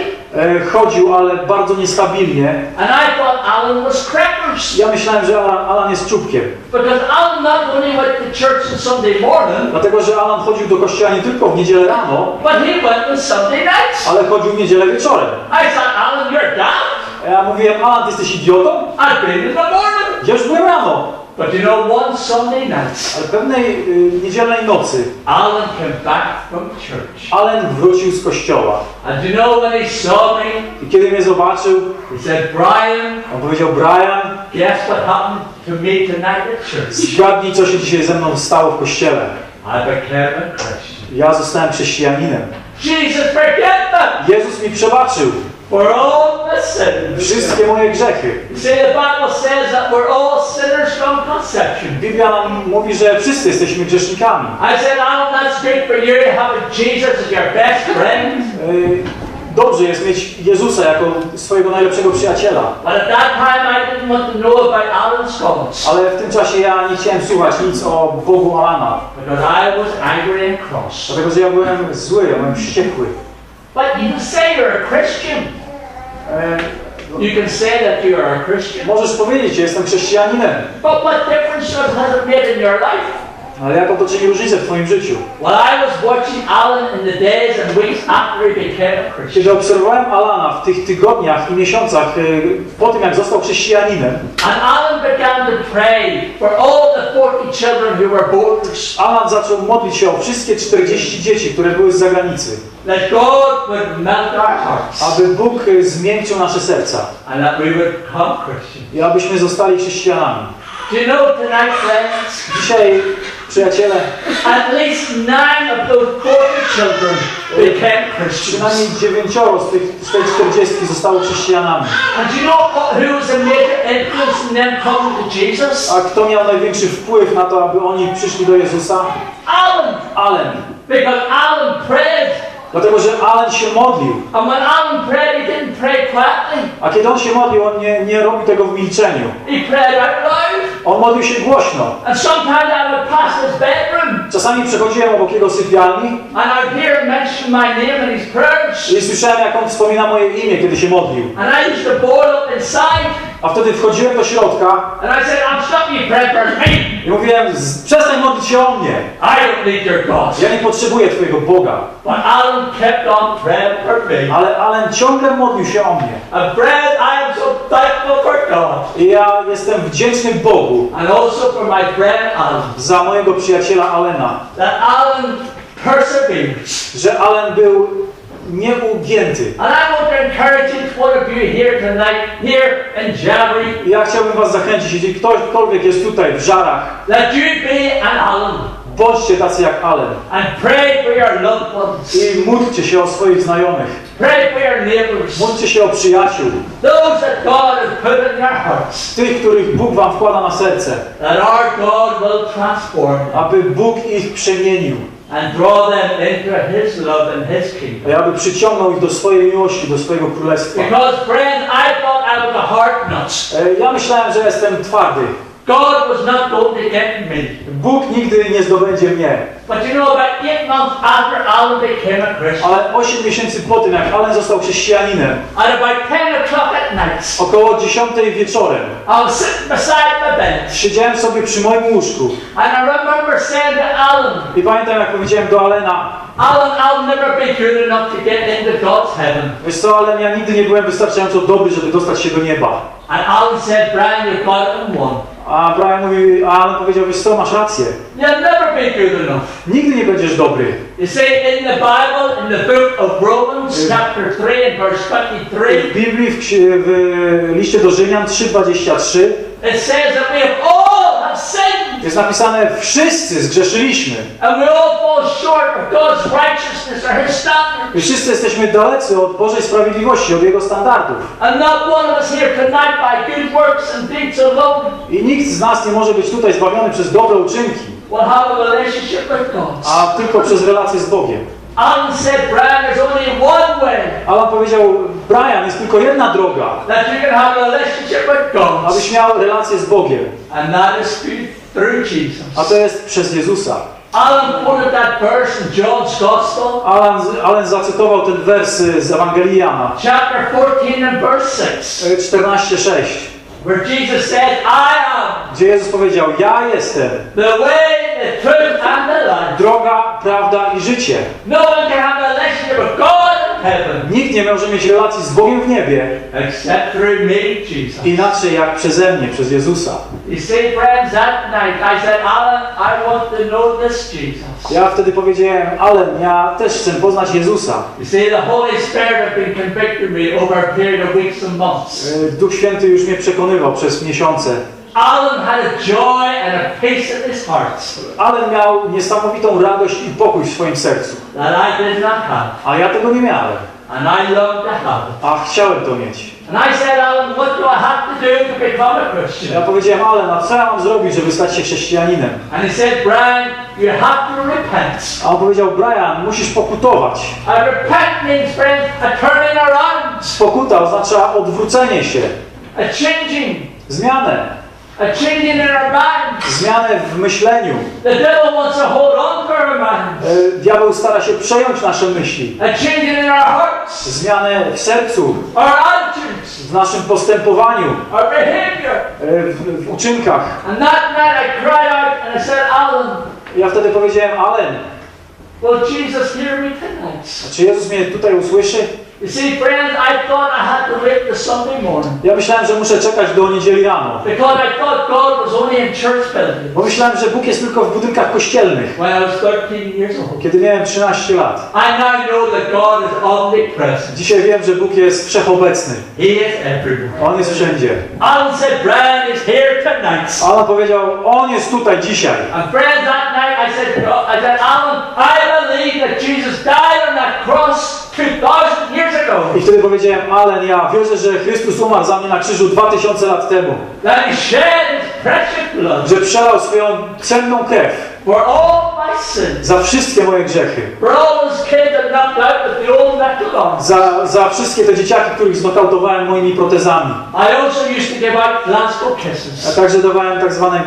Chodził, ale bardzo niestabilnie.
And I thought Alan was crackers.
Ja myślałem, że Alan jest czubkiem.
Because Alan not only went to church on Sunday morning,
Dlatego, że Alan chodził do kościoła nie tylko w niedzielę rano,
but he went on Sunday nights.
ale chodził w niedzielę wieczorem.
I thought, Alan, you're daft.
Ja mówiłem: Alan, ty jesteś idiotą?
I've been in the morning.
Ja już byłem rano.
But you know, one Sunday night,
Ale pewnej niedzielnej nocy
Alan came back from church.
Allen wrócił z kościoła.
And you know, when he saw me,
I kiedy mnie zobaczył,
he said, Brian,
on powiedział: Brian,
guess what happened to me tonight at church?
zgadnij, co się dzisiaj ze mną stało w kościele.
I became a Christian.
Ja zostałem chrześcijaninem.
Jesus, forget that.
Jezus mi przebaczył
For all the sins.
wszystkie moje grzechy.
You see, the Bible says that we're all sinners from conception.
Biblia nam mówi, że wszyscy jesteśmy grzesznikami.
I said, Alan, that's great for you to have Jesus as your best friend.
Dobrze jest mieć Jezusa jako swojego najlepszego przyjaciela.
But at that time, I didn't want to know about Alan's faults.
Ale w tym czasie ja nie chciałem słuchać nic o Bogu Alana.
Because I was angry and cross.
Dlatego, że ja byłem zły, ja byłem wściekły.
But you can say you're a Christian. You can say that you are a Christian.
Możesz powiedzieć, że jestem chrześcijaninem.
But what difference has it made in your life?
Ale jaką to czyni różnicę w twoim życiu?
While I was watching Alan in the days and weeks after he became a Christian,
Kiedy obserwowałem Alana w tych tygodniach i miesiącach po tym, jak został chrześcijaninem,
and Alan began to pray for all the 40 children who were boarders,
Alan zaczął modlić się o wszystkie 40 dzieci, które były z zagranicy.
that God would melt our hearts
Aby Bóg zmiękczył nasze serca
and that we would become Christians.
i abyśmy zostali chrześcijanami.
Do you know tonight, friends?
Dzisiaj, przyjaciele,
At least 9 of those 40 children became Christians.
przynajmniej 9 z tej 40 zostało chrześcijanami.
And do you know who was a major influence in them coming to Jesus?
A kto miał największy wpływ na to, aby oni przyszli do Jezusa?
Alan.
Alan.
Because Alan prayed.
Dlatego, że Alan się modlił.
And when Alan prayed, he didn't pray quietly.
A kiedy on się modlił, on nie robił tego w milczeniu.
He prayed out loud.
On modlił się głośno.
And sometimes I would pass his bedroom.
Czasami przechodziłem obok jego sypialni
And I'd hear him mention my name in his prayers.
i słyszałem, jak on wspomina moje imię, kiedy się modlił.
And I used to board up inside.
A wtedy wchodziłem do środka
And I said, I'm stopping you praying for me.
i mówiłem, przestań modlić się o mnie.
I don't need your God.
Ja nie potrzebuję twojego Boga.
But Alan kept on praying for me.
Ale Alan ciągle modlił się o mnie.
And friend, I am so thankful for God.
I ja jestem wdzięczny Bogu
And also for my friend Alan.
za mojego przyjaciela Alena.
That Alan persevered.
Że Alan był nieugięty.
And I want to encourage each one of you here tonight, here in Żarach,
I ja chciałbym was zachęcić, jeżeli ktokolwiek jest tutaj w Żarach,
that you be an Alan.
bądźcie tacy jak Alan.
And pray for your loved ones.
I módlcie się o swoich znajomych.
Pray for your neighbors.
Módlcie się o przyjaciół.
Those that God has put in your hearts.
Tych, których Bóg wam wkłada na serce.
That our God will transform
Aby Bóg ich przemienił.
and draw them into His love and His kingdom.
I aby przyciągnął ich do swojej miłości, do swojego królestwa.
Because friends, I thought I was a hard nut.
Ja myślałem, że jestem twardy.
God was not going to get me.
Bóg nigdy nie zdobędzie mnie.
But you know, about 8 months after Alan became a Christian,
Ale 8 miesięcy po tym, jak Alan został chrześcijaninem,
at about 10 o'clock at night,
około 10 wieczorem,
I was sitting beside my bed,
siedziałem sobie przy moim łóżku.
and I remember saying to Alan,
I pamiętam, jak powiedziałem do Alena,
Alan, I'll never be good enough to get into God's heaven.
wiesz co, Alen, ja nigdy nie byłem wystarczająco dobry, żeby dostać się do nieba.
And Alan said, Brian, you've got it in one.
A Alan powiedział, wiesz co, masz rację.
You'll never be good enough.
Nigdy nie będziesz dobry.
You see, in the Bible, in the book of Romans, chapter 3 and verse 23,
W Biblii, w liście do Rzymian 3:23
it says that we have all have sinned.
jest napisane, wszyscy zgrzeszyliśmy.
And we all fall short of God's righteousness or His standards.
I wszyscy jesteśmy dalecy od Bożej sprawiedliwości, od Jego standardów.
And not one of us here tonight by good works and deeds alone
I nikt z nas nie może być tutaj zbawiony przez dobre uczynki,
will have a relationship with God.
a tylko przez relację z Bogiem.
Alan said, Brian, there's only one way
Alan powiedział, Brian, jest tylko jedna droga,
that you can have a relationship with God.
abyś miał relację z Bogiem,
And that is through Jesus.
a to jest przez Jezusa.
Alan quoted that verse in John's Gospel,
Alan zacytował ten wers z Ewangelii Jana,
chapter 14 and verse 6,
14:6,
where Jesus said, I am
gdzie Jezus powiedział, ja jestem
the way, the truth, and the life.
droga, prawda i życie.
No one can have a relationship with God in heaven
Nikt nie może mieć relacji z Bogiem w niebie
except through me, Jesus.
inaczej jak przeze mnie, przez Jezusa.
You see, friends, that night I said, Alan, I want to know this Jesus.
Ja wtedy powiedziałem, Alan, ja też chcę poznać Jezusa.
You see, the Holy Spirit had been convicting me over a period of weeks and months.
Duch Święty już mnie przekonywał przez miesiące.
Alan had a joy and a peace in his heart
Alan miał niesamowitą radość i pokój w swoim sercu,
that I did not have.
a ja tego nie miałem,
And I longed to have it.
a chciałem to mieć.
And I said, Alan, what do I have to do to become a Christian?
Ja powiedziałem, Alan, a co ja mam zrobić, żeby stać się chrześcijaninem?
And he said, Brian, you have to repent.
A on powiedział, Brian, musisz pokutować.
And repent means, friends, a turning around,
Pokuta oznacza odwrócenie się,
a changing,
zmianę.
a changing in our mind.
Zmianę w myśleniu.
The devil wants to hold on to our minds.
Diabeł stara się przejąć nasze myśli.
A changing in our hearts,
Zmianę w sercu.
our attitudes. actions,
w naszym postępowaniu,
our behavior.
w uczynkach.
And that night I cried out and I said, Alan,
Ja wtedy powiedziałem, Allen,
will Jesus hear me tonight?
czy Jezus mnie tutaj usłyszy?
You see, friends, I thought I had to wait till Sunday morning.
Ja myślałem, że muszę czekać do niedzieli rano.
Because I thought God was only in church buildings.
Bo myślałem, że Bóg jest tylko w budynkach kościelnych.
When I was 13 years old.
Kiedy miałem 13 lat.
I now know that God is omnipresent.
Dzisiaj wiem, że Bóg jest wszechobecny.
He is everywhere.
On jest wszędzie.
Alan said, Brian is here tonight.
Alan powiedział, On jest tutaj dzisiaj.
And friends, that night I said, Alan, I believe that Jesus died on that cross 2,000 years ago.
I wtedy powiedziałem, Allen, ja wierzę, że Chrystus umarł za mnie na krzyżu 2000 lat temu.
That He shed His precious blood
Że przelał swoją cenną krew
for all my sins.
za wszystkie moje grzechy.
For all those kids that knocked out with the old metal
Za wszystkie te dzieciaki, których znokautowałem moimi protezami.
I also used to give out Glasgow kisses.
A także dawałem tak zwane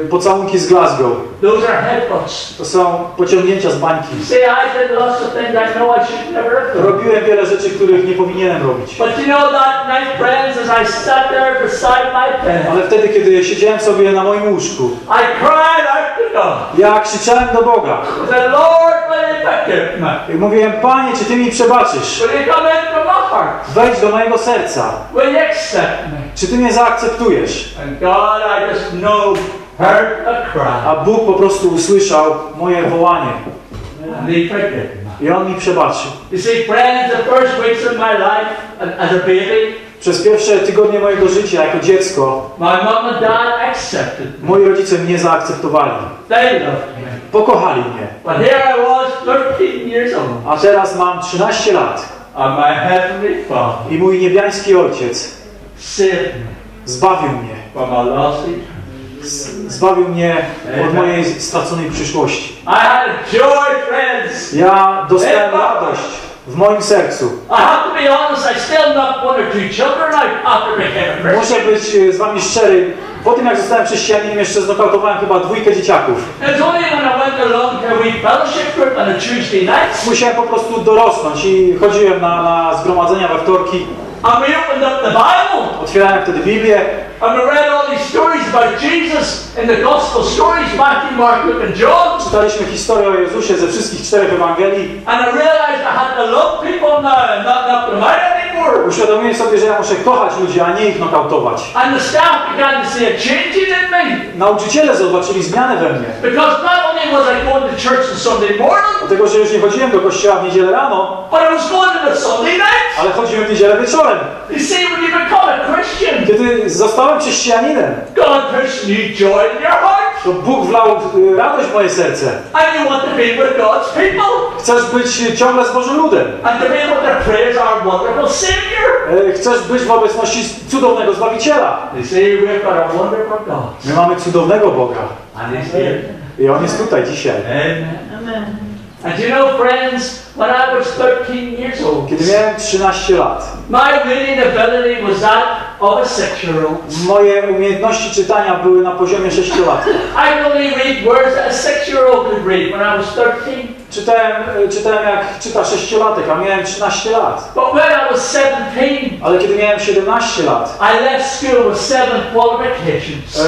pocałunki z Glasgow.
Those are headbutts.
To są pociągnięcia z bańki.
See, I did lots of things I know I should never have done.
Robiłem wiele rzeczy, których nie powinienem robić.
But you know that night, friends, as I sat there beside my bed,
Ale wtedy, kiedy siedziałem sobie na moim łóżku,
I cried out to God.
ja krzyczałem do Boga.
I said, Lord, will you forgive me?
I mówiłem, Panie, czy Ty mi przebaczysz?
Will you come into my heart?
Wejdź do mojego serca.
Will you accept me?
Czy Ty mnie zaakceptujesz?
And God, I just know, heard a cry.
A Bóg po prostu usłyszał moje wołanie.
And He forgave me.
I On mi przebaczył.
You see, friends, the first weeks of my life as a baby,
Przez pierwsze tygodnie mojego życia jako dziecko
my mom and dad accepted me.
moi rodzice mnie zaakceptowali.
They loved me.
Pokochali mnie.
But here I was, 13 years old.
A teraz mam 13 lat.
And my heavenly Father
I mój niebiański Ojciec
saved me
zbawił mnie.
from a lost eternity.
Zbawił mnie od mojej straconej przyszłości.
I had a joy, friends.
Ja dostałem radość w moim sercu.
I have to be honest, I still knocked one or two children out after becoming a
Muszę
Christian.
być z wami szczery. Po tym jak zostałem chrześcijaninem, jeszcze znokautowałem chyba 2 dzieciaków.
It's only when I went along to a wee fellowship group on a Tuesday night,
Musiałem po prostu dorosnąć i chodziłem na zgromadzenia we wtorki.
and we opened up the Bible,
Otwierałem wtedy Biblię
and we read all these stories about Jesus in the Gospel stories, Matthew, Mark, Luke, and John.
czytaliśmy historię o Jezusie ze wszystkich 4 Ewangelii.
And I realized I had to love people now and not knock them out anymore.
Uświadomiłem sobie, że ja muszę kochać ludzi, a nie ich nokautować.
And the staff began to see a change in me.
Nauczyciele zobaczyli zmianę we mnie.
Because not only was I going to church on Sunday morning,
Dlatego, że już nie chodziłem do kościoła w niedzielę rano,
but I was going to the Sunday night.
ale chodziłem w niedzielę wieczorem.
You see, when you become a Christian,
Kiedy zostałem chrześcijaninem,
God puts new joy in your heart.
to Bóg wlał radość w moje serce.
And you want to be with God's people.
Chcesz być ciągle z Bożym ludem.
And to be able to praise our wonderful Savior.
Chcesz być w obecności cudownego Zbawiciela.
You see, we've got a wonderful God.
My mamy cudownego Boga.
And He's here.
I On jest tutaj dzisiaj.
Amen. And you know, friends, when I was 13 years old,
Kiedy miałem 13 lat,
my reading ability was that of a 6-year-old.
moje umiejętności czytania były na poziomie 6-latka.
I could only read words that a 6-year-old could read when I was 13.
Czytałem jak czyta 6-latek, a miałem 13 lat.
But when I was 17,
Ale kiedy miałem 17 lat,
I left school with 7 qualifications.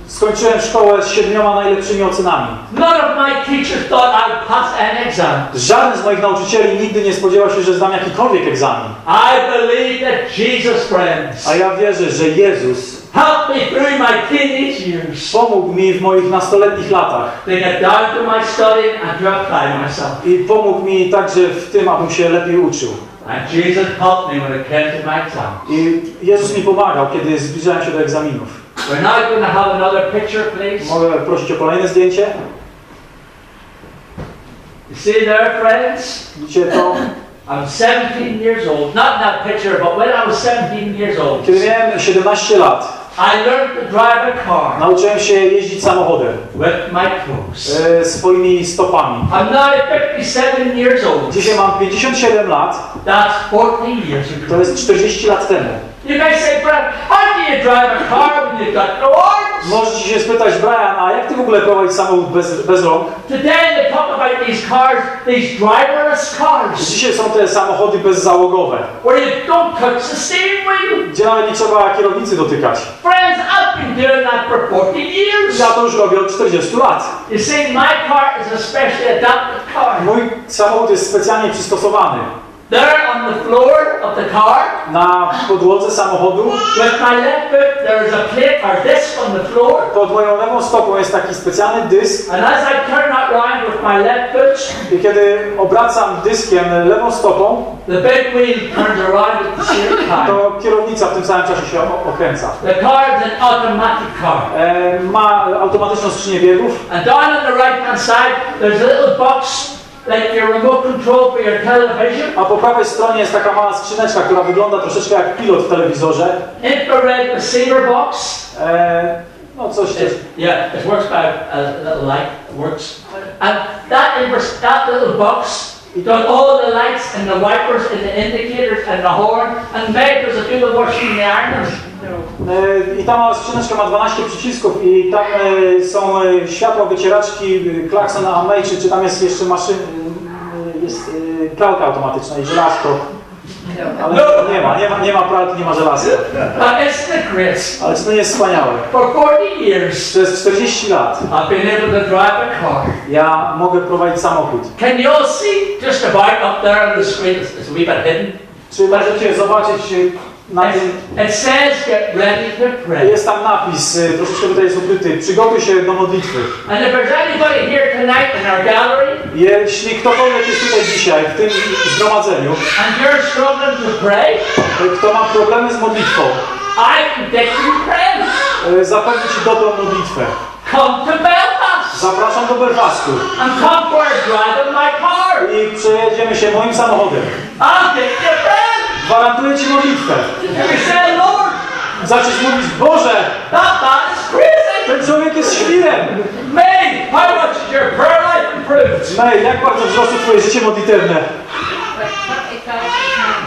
skończyłem szkołę z 7 najlepszymi ocenami.
None of my teachers thought I'd pass an exam.
Żaden z moich nauczycieli nigdy nie spodziewał się, że zdam jakikolwiek egzamin.
I believe that Jesus, friends,
A ja wierzę, że Jezus
helped me through my teenage years
pomógł mi w moich nastoletnich latach.
to get down to my study and to apply myself.
I pomógł mi także w tym, abym się lepiej uczył.
And Jesus helped me when it came to my exam.
I Jezus mi pomagał, kiedy zbliżałem się do egzaminów.
We're now going to have another picture, please.
Mogę prosić o kolejne zdjęcie?
You see there, friends?
Widzicie to?
I'm 17 years old. Not in that picture, but when I was 17 years old,
Kiedy miałem 17 lat,
I learned to drive a car
nauczyłem się jeździć samochodem
with my toes.
swoimi stopami.
I'm now 57 years old.
Dzisiaj mam 57 lat,
That's 14 years ago.
to jest 40 lat temu.
You may say, Brian, how do you drive a car when you've got no arms?
Możecie się spytać, Brian, a jak ty w ogóle prowadzisz samochód bez rąk?
Today, in the talk of about these cars, these driverless cars,
Dzisiaj są te samochody bezzałogowe,
where you don't touch the steering wheel.
gdzie nawet nie trzeba kierownicy dotykać.
Friends, I've been doing that for 40 years.
Ja to już robię od 40 lat.
You see, my car is a specially adapted car.
Mój samochód jest specjalnie przystosowany.
There on the floor of the car,
Na podłodze samochodu,
with my left foot, there is a plate or disc on the floor.
pod moją lewą stopą jest taki specjalny dysk.
And as I turn that round with my left foot,
I kiedy obracam dyskiem lewą stopą,
the big wheel turns around at the same time.
to kierownica w tym samym czasie się okręca.
The car is an automatic car.
Ma automatyczną skrzynię biegów.
And down on the right hand side, there's a little box like your remote control for your television.
A po prawej stronie jest taka mała skrzyneczka, która wygląda troszeczkę jak pilot w telewizorze.
Infrared receiver box.
No coś też.
Yeah, it works by a little light. It works. And that little box does all the lights and the wipers and the indicators and the horn and makers that do the washing and the ironing.
I ta mała skrzyneczka ma 12 przycisków i tam są światła, wycieraczki, klakson czy tam jest jeszcze jest pralka automatyczna i żelazko. Ale nie ma pralki, nie ma żelazka. Ale to nie jest wspaniałe.
For 40 years,
Przez 40 lat
I've been able to drive a car.
ja mogę prowadzić samochód.
Can you all see just about up there on the screen? It's a wee bit hidden.
Czy możecie zobaczyć na tym?
It says get ready to pray.
Jest tam napis, troszeczkę tutaj jest ukryty. Przygotuj się do modlitwy.
And if there's anybody here tonight in our gallery,
Jeśli ktokolwiek jest tutaj dzisiaj, w tym zgromadzeniu,
and you're struggling to pray,
kto ma problemy z modlitwą,
I can take you praying.
zapewnię Ci dobrą modlitwę.
Come to Belfast
Zapraszam do Belfastu
and come for a drive in my car.
i przejedziemy się moim samochodem.
I'll take you praying.
Gwarantuję Ci modlitwę.
And you say, Lord,
Zaczniesz mówić, Boże,
that man is crazy.
ten człowiek jest świrem.
May, how much is your prayer life improved?
May, jak bardzo wzrosło Twoje życie modlitewne?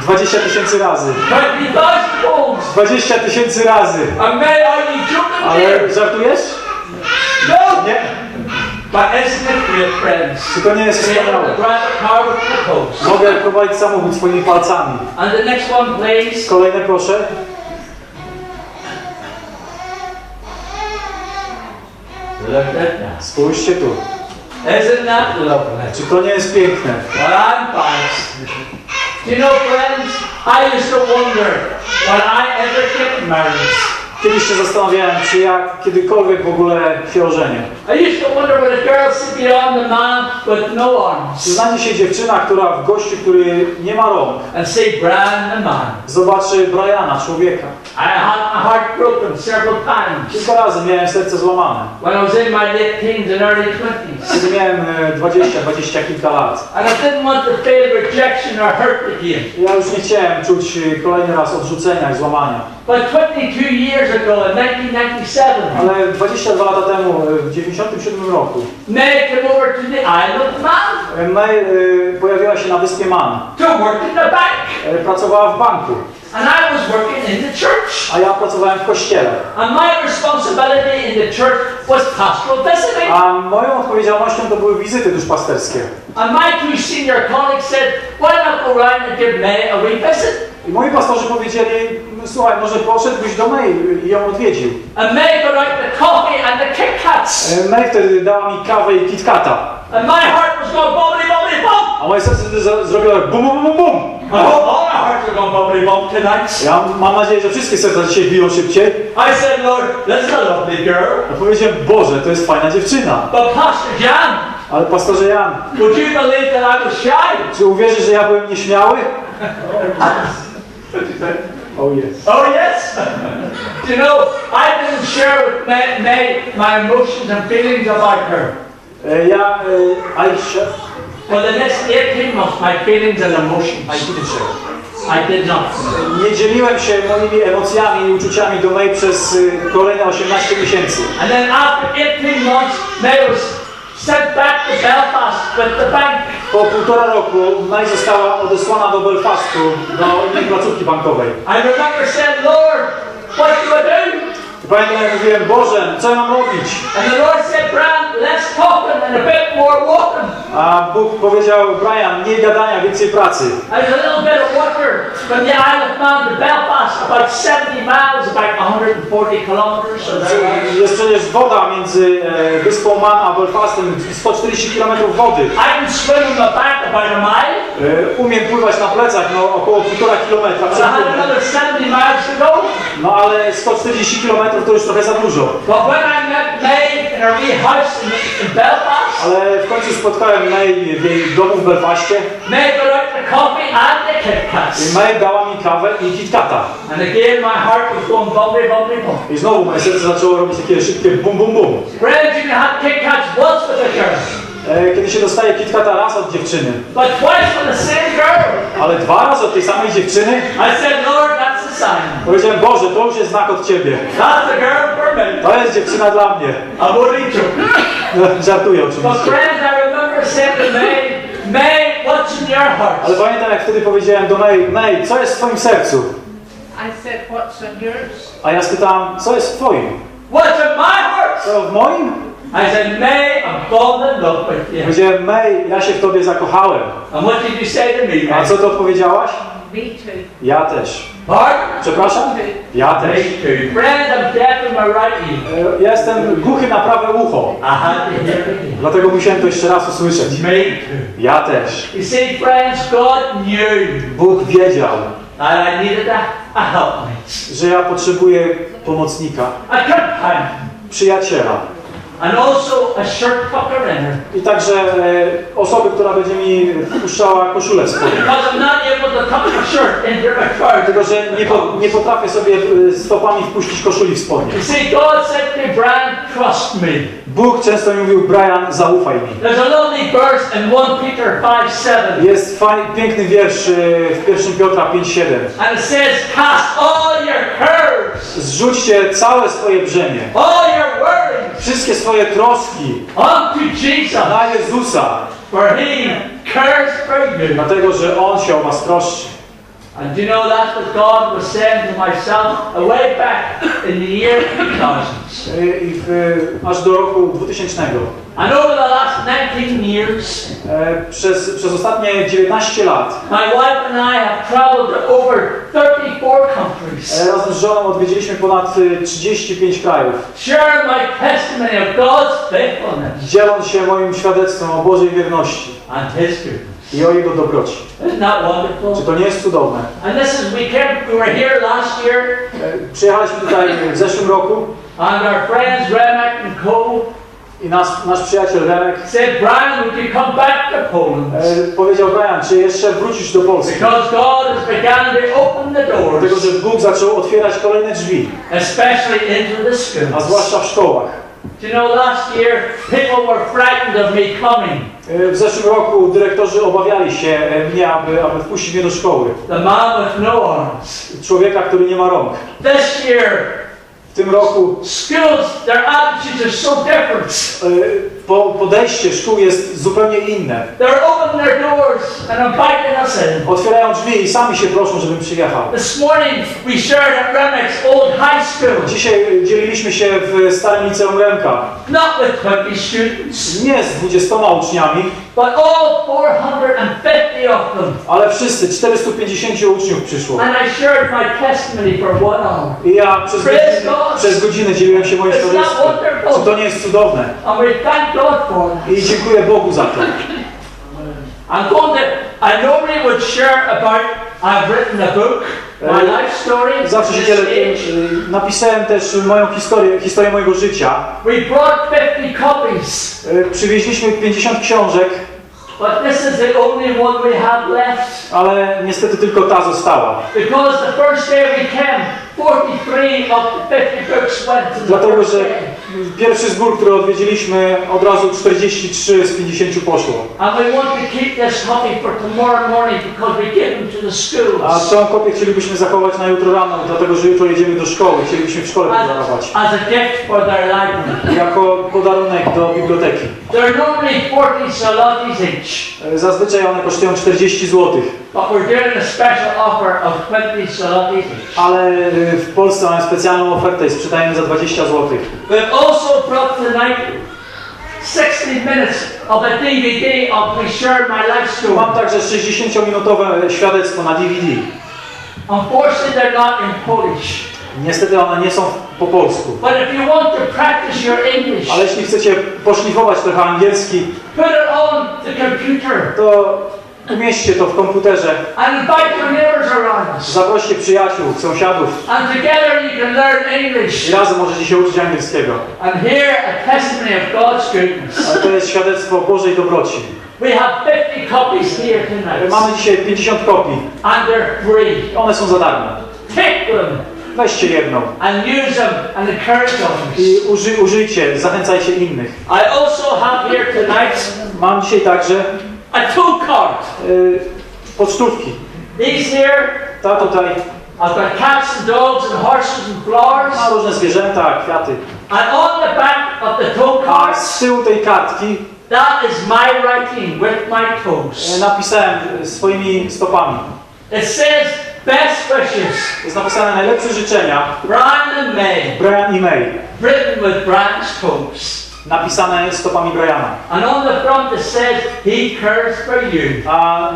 20 000 razy.
20,000 folds.
20 000 razy.
And may, are you joking here?
Ale żartujesz?
No.
Nie.
But isn't it great, friends?
Czy to nie jest
To be able
wspaniałe?
to drive a car with your toes.
Mogę prowadzić samochód swoimi palcami.
And the next one, please.
Kolejne proszę.
Look at that.
Spójrzcie tu.
Isn't that lovely?
Czy to nie jest piękne?
Well, I'm fine. Do you know, friends, I used to wonder when I ever get married.
Kiedyś się zastanawiałem, czy ja kiedykolwiek w ogóle się ożenię.
I used to wonder when a girl sit beyond the man with no arms
Czy znajdzie się dziewczyna, która w gościu, który nie ma rąk,
and see Brian the man.
zobaczy Briana, człowieka.
I had my heart broken several times
Kilka razy miałem serce złamane.
when I was in my late teens and early 20s.
Kiedy miałem 20 kilka lat.
And I didn't want to feel rejection or hurt again.
Ja już nie chciałem czuć kolejny raz odrzucenia i złamania.
But 22 years ago, in 1997,
Ale 22 lata temu, w 97 roku,
May came over to the Isle of Man
May pojawiła się na wyspie Man.
to work in the bank.
Pracowała w banku,
And I was working in the church.
a ja pracowałem w kościele.
And my responsibility in the church was pastoral visiting.
A moją odpowiedzialnością to były wizyty duszpasterskie.
And my two senior colleagues said, why not go round and give May a wee visit?
I moi pastorzy powiedzieli, słuchaj, może poszedłbyś do May i ją odwiedził.
And May got out the coffee and the Kit Kats.
May wtedy dała mi kawę i KitKata.
And my heart was going bubbly, bubbly, bump.
A moje serce wtedy zrobiło tak bum, bum, bum, bum.
I hope all our hearts are going bubbly, bump tonight.
Ja mam nadzieję, że wszystkie serca dzisiaj biją szybciej.
I said, Lord, this is a lovely girl.
Ja powiedziałem, Boże, to jest fajna dziewczyna.
But Pastor Jan,
Ale pastorze Jan,
would you believe that I was shy?
czy uwierzysz, że ja byłem nieśmiały? Oh yes.
Oh yes. You know, I didn't share with May my emotions and feelings about her. For the next 18 months, my feelings and emotions, I did not.
Nie dzieliłem się moimi emocjami i uczuciami do May przez kolejne 18 miesięcy.
And then after 18 months, May was sent back to Belfast with the bank.
Po 1,5 roku May została odesłana do Belfastu, do innej placówki bankowej.
I remember saying, Lord, what do I do?
I pamiętam, jak mówiłem, Boże, co ja mam robić?
And the Lord said, Brian, less talking and a bit more walking.
A Bóg powiedział, Brian, nie gadania, więcej pracy.
There's a little bit of water from the Isle of Man to Belfast, about 70 miles, about 140 kilometers.
Jest przecież woda między wyspą Man a Belfastem, 140 km wody.
I can swim in the back about a mile.
Umiem pływać na plecach, no około 1,5 kilometra.
But I had another 70 miles to go.
No ale 140 km to już trochę za dużo.
But when I met May in her wee house in Belfast,
Ale w końcu spotkałem May w jej domu w Belfaście.
May got out the coffee and the Kit Kats.
May dała mi kawę i Kit Kata.
And again my heart was going bumpy, bumpy, bumpy.
I znowu moje serce zaczęło robić takie szybkie bum bum bum.
Friends, you can have Kit Kats once with a girl.
Kiedy się dostaje Kit Kata raz od dziewczyny,
But twice with the same girl.
ale 2 razy od tej samej dziewczyny,
I said, Lord, that's the sign.
powiedziałem, Boże, to już jest znak od Ciebie.
That's the girl for me.
To jest dziewczyna dla mnie.
I'm only joking.
Żartuję
But
oczywiście.
friends, I remember saying to May, what's in your heart?
Ale pamiętam, jak wtedy powiedziałem do May, co jest w Twoim sercu?
I said, what's in yours?
A ja spytałam, co jest w Twoim?
What's in my heart?
Co w moim?
I said, May, I'm falling in love with you.
Powiedziałem, May, ja się w Tobie zakochałem.
And what did you say to me,
A
May?
co Ty odpowiedziałaś?
Me too.
Ja też.
Pardon?
Przepraszam? Ja
Me
też.
too. Friends, I'm deaf in my right ear.
Ja jestem głuchy na prawe ucho.
I had to hear it again.
Dlatego musiałem to jeszcze raz usłyszeć.
Me too.
Ja też.
You see, friends, God knew
Bóg wiedział,
that I needed a helpmate,
że ja potrzebuję pomocnika,
a companion,
przyjaciela.
and also a shirt tucker in her.
I także osoby, która będzie mi wpuszczała koszulę spodnią.
Because I'm not able to tuck my shirt into my car.
Dlatego, że nie potrafię sobie stopami wpuścić koszuli w spodnie.
You see, God said to me, Brian, trust me.
Bóg często mi mówił, Brian, zaufaj mi.
There's a lovely verse in 1 Peter 5:7.
Jest piękny wiersz w 1 Piotra 5:7.
And it says, cast all your cares,
Zrzućcie całe swoje brzemię,
all your worries,
wszystkie swoje troski
unto Jesus,
na Jezusa,
for He cares for you.
dlatego, że On się o was troszczy.
And you know that's what God was saying to myself way back in the year 2000.
Aż do roku 2000.
And over the last 19 years,
Przez ostatnie 19 lat
my wife and I have traveled to over 34 countries,
razem z żoną odwiedziliśmy ponad 35 krajów,
sharing my testimony of God's faithfulness
dzieląc się moim świadectwem o Bożej wierności
and His goodness.
i o Jego dobroci.
Isn't that wonderful?
Czy to nie jest cudowne?
And this is, we were here last year,
Przyjechaliśmy tutaj w zeszłym roku
and our friends Remek and Co.
i nasz przyjaciel Remek
said, Brian, would you come back to Poland?
powiedział, Brian, czy jeszcze wrócisz do Polski?
Because God has begun to open the
Dlatego,
doors,
że Bóg zaczął otwierać kolejne drzwi,
especially into the
a
schools.
zwłaszcza w szkołach.
You know, last year people were frightened of me coming.
W zeszłym roku dyrektorzy obawiali się mnie, aby wpuścić mnie do szkoły.
The man with no arms.
Człowieka, który nie ma rąk.
This year,
W tym roku
schools, their attitudes are so different.
podejście szkół jest zupełnie inne.
They're opening their doors and inviting us in.
Otwierają drzwi i sami się proszą, żebym przyjechał.
This morning we shared at Remek's old high school.
Dzisiaj dzieliliśmy się w starym liceum Remka.
Not with 20 students,
Nie z 20 uczniami,
but all 450 of them.
ale wszyscy, 450 uczniów przyszło.
And I shared my testimony for 1 hour.
I ja przez godzinę dzieliłem się moim świadectwem. Czy to nie jest cudowne?
And we thank God for it.
I dziękuję Bogu za to.
I normally would share about, I've written a book, my life story.
Zawsze się dzielę tym. Napisałem też moją historię mojego życia.
We brought 50 copies,
Przywieźliśmy 50 książek,
but this is the only one we have left.
ale niestety tylko ta została.
Because the first day we came, 43 of the 50 books went to the
Dlatego,
first
że
day.
pierwszy zbór, który odwiedziliśmy, od razu 43 z 50 poszło.
And we want to keep this copy for tomorrow morning because we give them to the
A
schools
tą kopię chcielibyśmy zachować na jutro rano, dlatego że jutro jedziemy do szkoły. Chcielibyśmy w szkole podarować.
as a gift for their library.
Jako podarunek do biblioteki.
They're normally 40 zlotys each,
Zazwyczaj one kosztują 40 zł,
but we're doing a special offer of 20 zlotys each.
ale w Polsce mamy specjalną ofertę i sprzedajemy za 20 zł.
We've also brought tonight 60 60 minutes of a DVD of me sharing my life story.
Mam także 60-minutowe świadectwo na DVD.
Unfortunately, they're not in Polish.
Niestety one nie są po polsku.
But if you want to practice your English,
Ale jeśli chcecie poszlifować trochę angielski,
put it on the computer
to umieśćcie to w komputerze.
and invite your neighbors around.
Zaproście przyjaciół, sąsiadów
And together you can learn English
i razem możecie się uczyć angielskiego.
and hear a testimony of God's goodness.
Ale to jest świadectwo Bożej dobroci.
We have 50 copies here tonight.
Mamy dzisiaj 50 kopii.
And they're free.
One są za darmo.
Take them
Weźcie jedną
and use them and encourage others.
i użyjcie, zachęcajcie innych.
I also have here tonight
Mam dzisiaj także
a tool card.
pocztówki.
These here,
Ta tutaj
I've got cats and dogs and horses and flowers.
ma różne zwierzęta, kwiaty.
And on the back of the toe
A
card,
z tyłu tej kartki
that is my writing with my toes.
napisałem swoimi stopami.
It says, best wishes,
Jest napisane najlepsze życzenia.
Brian and May,
Brian i May.
written with Brian's toes.
Napisane stopami Briana.
And on the front it says, he cares for you.
A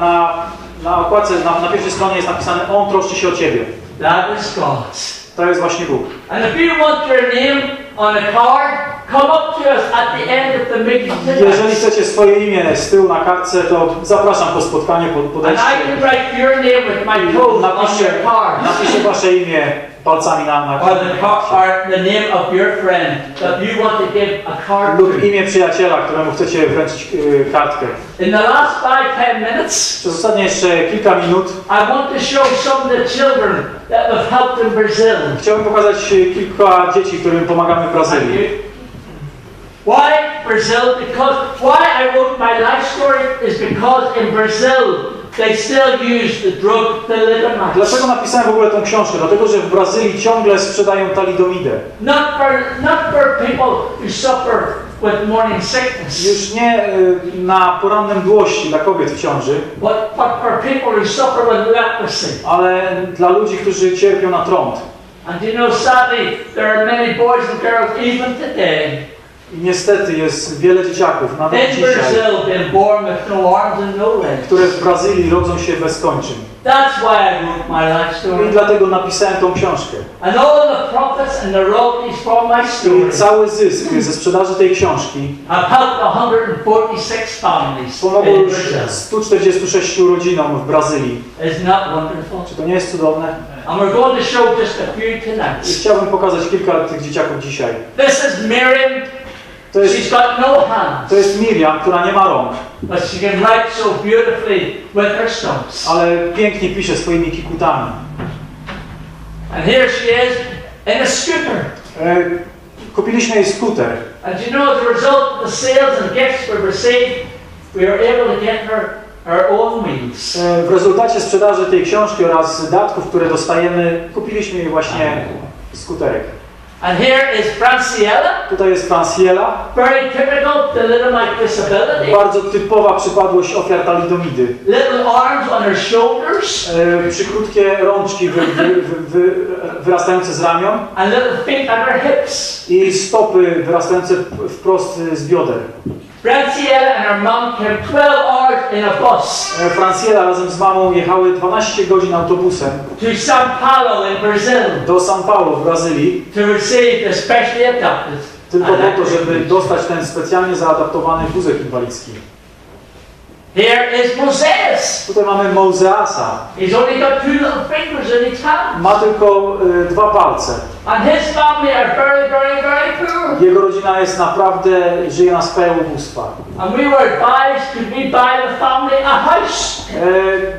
na okładce, na pierwszej stronie jest napisane on troszczy się o ciebie.
That is God's.
To jest właśnie Bóg.
And if you want your name on a card, come up to us at the end of the meeting
Jeżeli
tonight.
chcecie swoje imię z tyłu na kartce, to zapraszam po spotkanie,
And
podejście.
I can write your name with my toes on your card.
Napiszcie wasze imię palcami na
Or the name of your friend that you want to give a card
lub
to.
imię przyjaciela, któremu chcecie wręczyć kartkę.
In the last 5-10 minutes,
Przez ostatnie jeszcze kilka minut
I want to show some of the children that we've helped in Brazil.
chciałbym pokazać kilka dzieci, którym pomagamy w Brazylii.
Why Brazil? Because why I wrote my life story is because in Brazil they still use the drug thalidomide.
Dlaczego napisałem w ogóle tę książkę? Dlatego, że w Brazylii ciągle sprzedają talidomidę.
Not for people who suffer with morning sickness,
Już nie na poranne mdłości dla kobiet w ciąży,
but for people who suffer with leprosy.
ale dla ludzi, którzy cierpią na trąd.
And you know, sadly, there are many boys and girls even today
I niestety jest wiele dzieciaków, nawet
in
dzisiaj,
Brazil being born with no arms and no legs.
które w Brazylii rodzą się bez kończyn.
That's why I wrote my life
I
story.
dlatego napisałem tą książkę.
And all the profits and the royalties from my
I
story
cały zysk ze sprzedaży tej książki
have helped 146 families
pomogło
in
już
Brazil.
146 rodzinom w Brazylii.
Isn't that wonderful?
Czy to nie jest cudowne?
And we're going to show just a few
I
tonight.
chciałbym pokazać kilka tych dzieciaków dzisiaj.
This is Miriam.
To jest,
She's got no hands,
to jest Miriam, która nie ma rąk,
but she can write so beautifully with her stumps.
ale pięknie pisze swoimi kikutami.
And here she is in a scooter.
Kupiliśmy jej skuter.
And you know, as a result of the sales and gifts we received, we were able to get her own meals.
W rezultacie sprzedaży tej książki oraz datków, które dostajemy, kupiliśmy jej właśnie skuterek.
And here is Franciella,
Tutaj jest Franciella,
very typical thalidomide disability.
bardzo typowa przypadłość ofiar talidomidy.
Little arms on her shoulders
Przykrótkie rączki wyrastające z ramion
and little feet on her hips.
i stopy wyrastające wprost z bioder.
Franciella and her mom came 12 hours in a bus
Franciella razem z mamą jechały 12 godzin autobusem
to São Paulo in Brazil
do São Paulo w Brazylii,
to receive the specially adapted.
tylko po to, żeby dostać ten specjalnie zaadaptowany wózek inwalidzki.
Here is Moses.
Tutaj mamy Mozeasa.
He's only got 2 little fingers in his hand.
Ma tylko 2 palce.
And his family are very, very, very poor.
Jego rodzina jest naprawdę, żyje na skraju ubóstwa.
And we were advised, could we buy the family a house?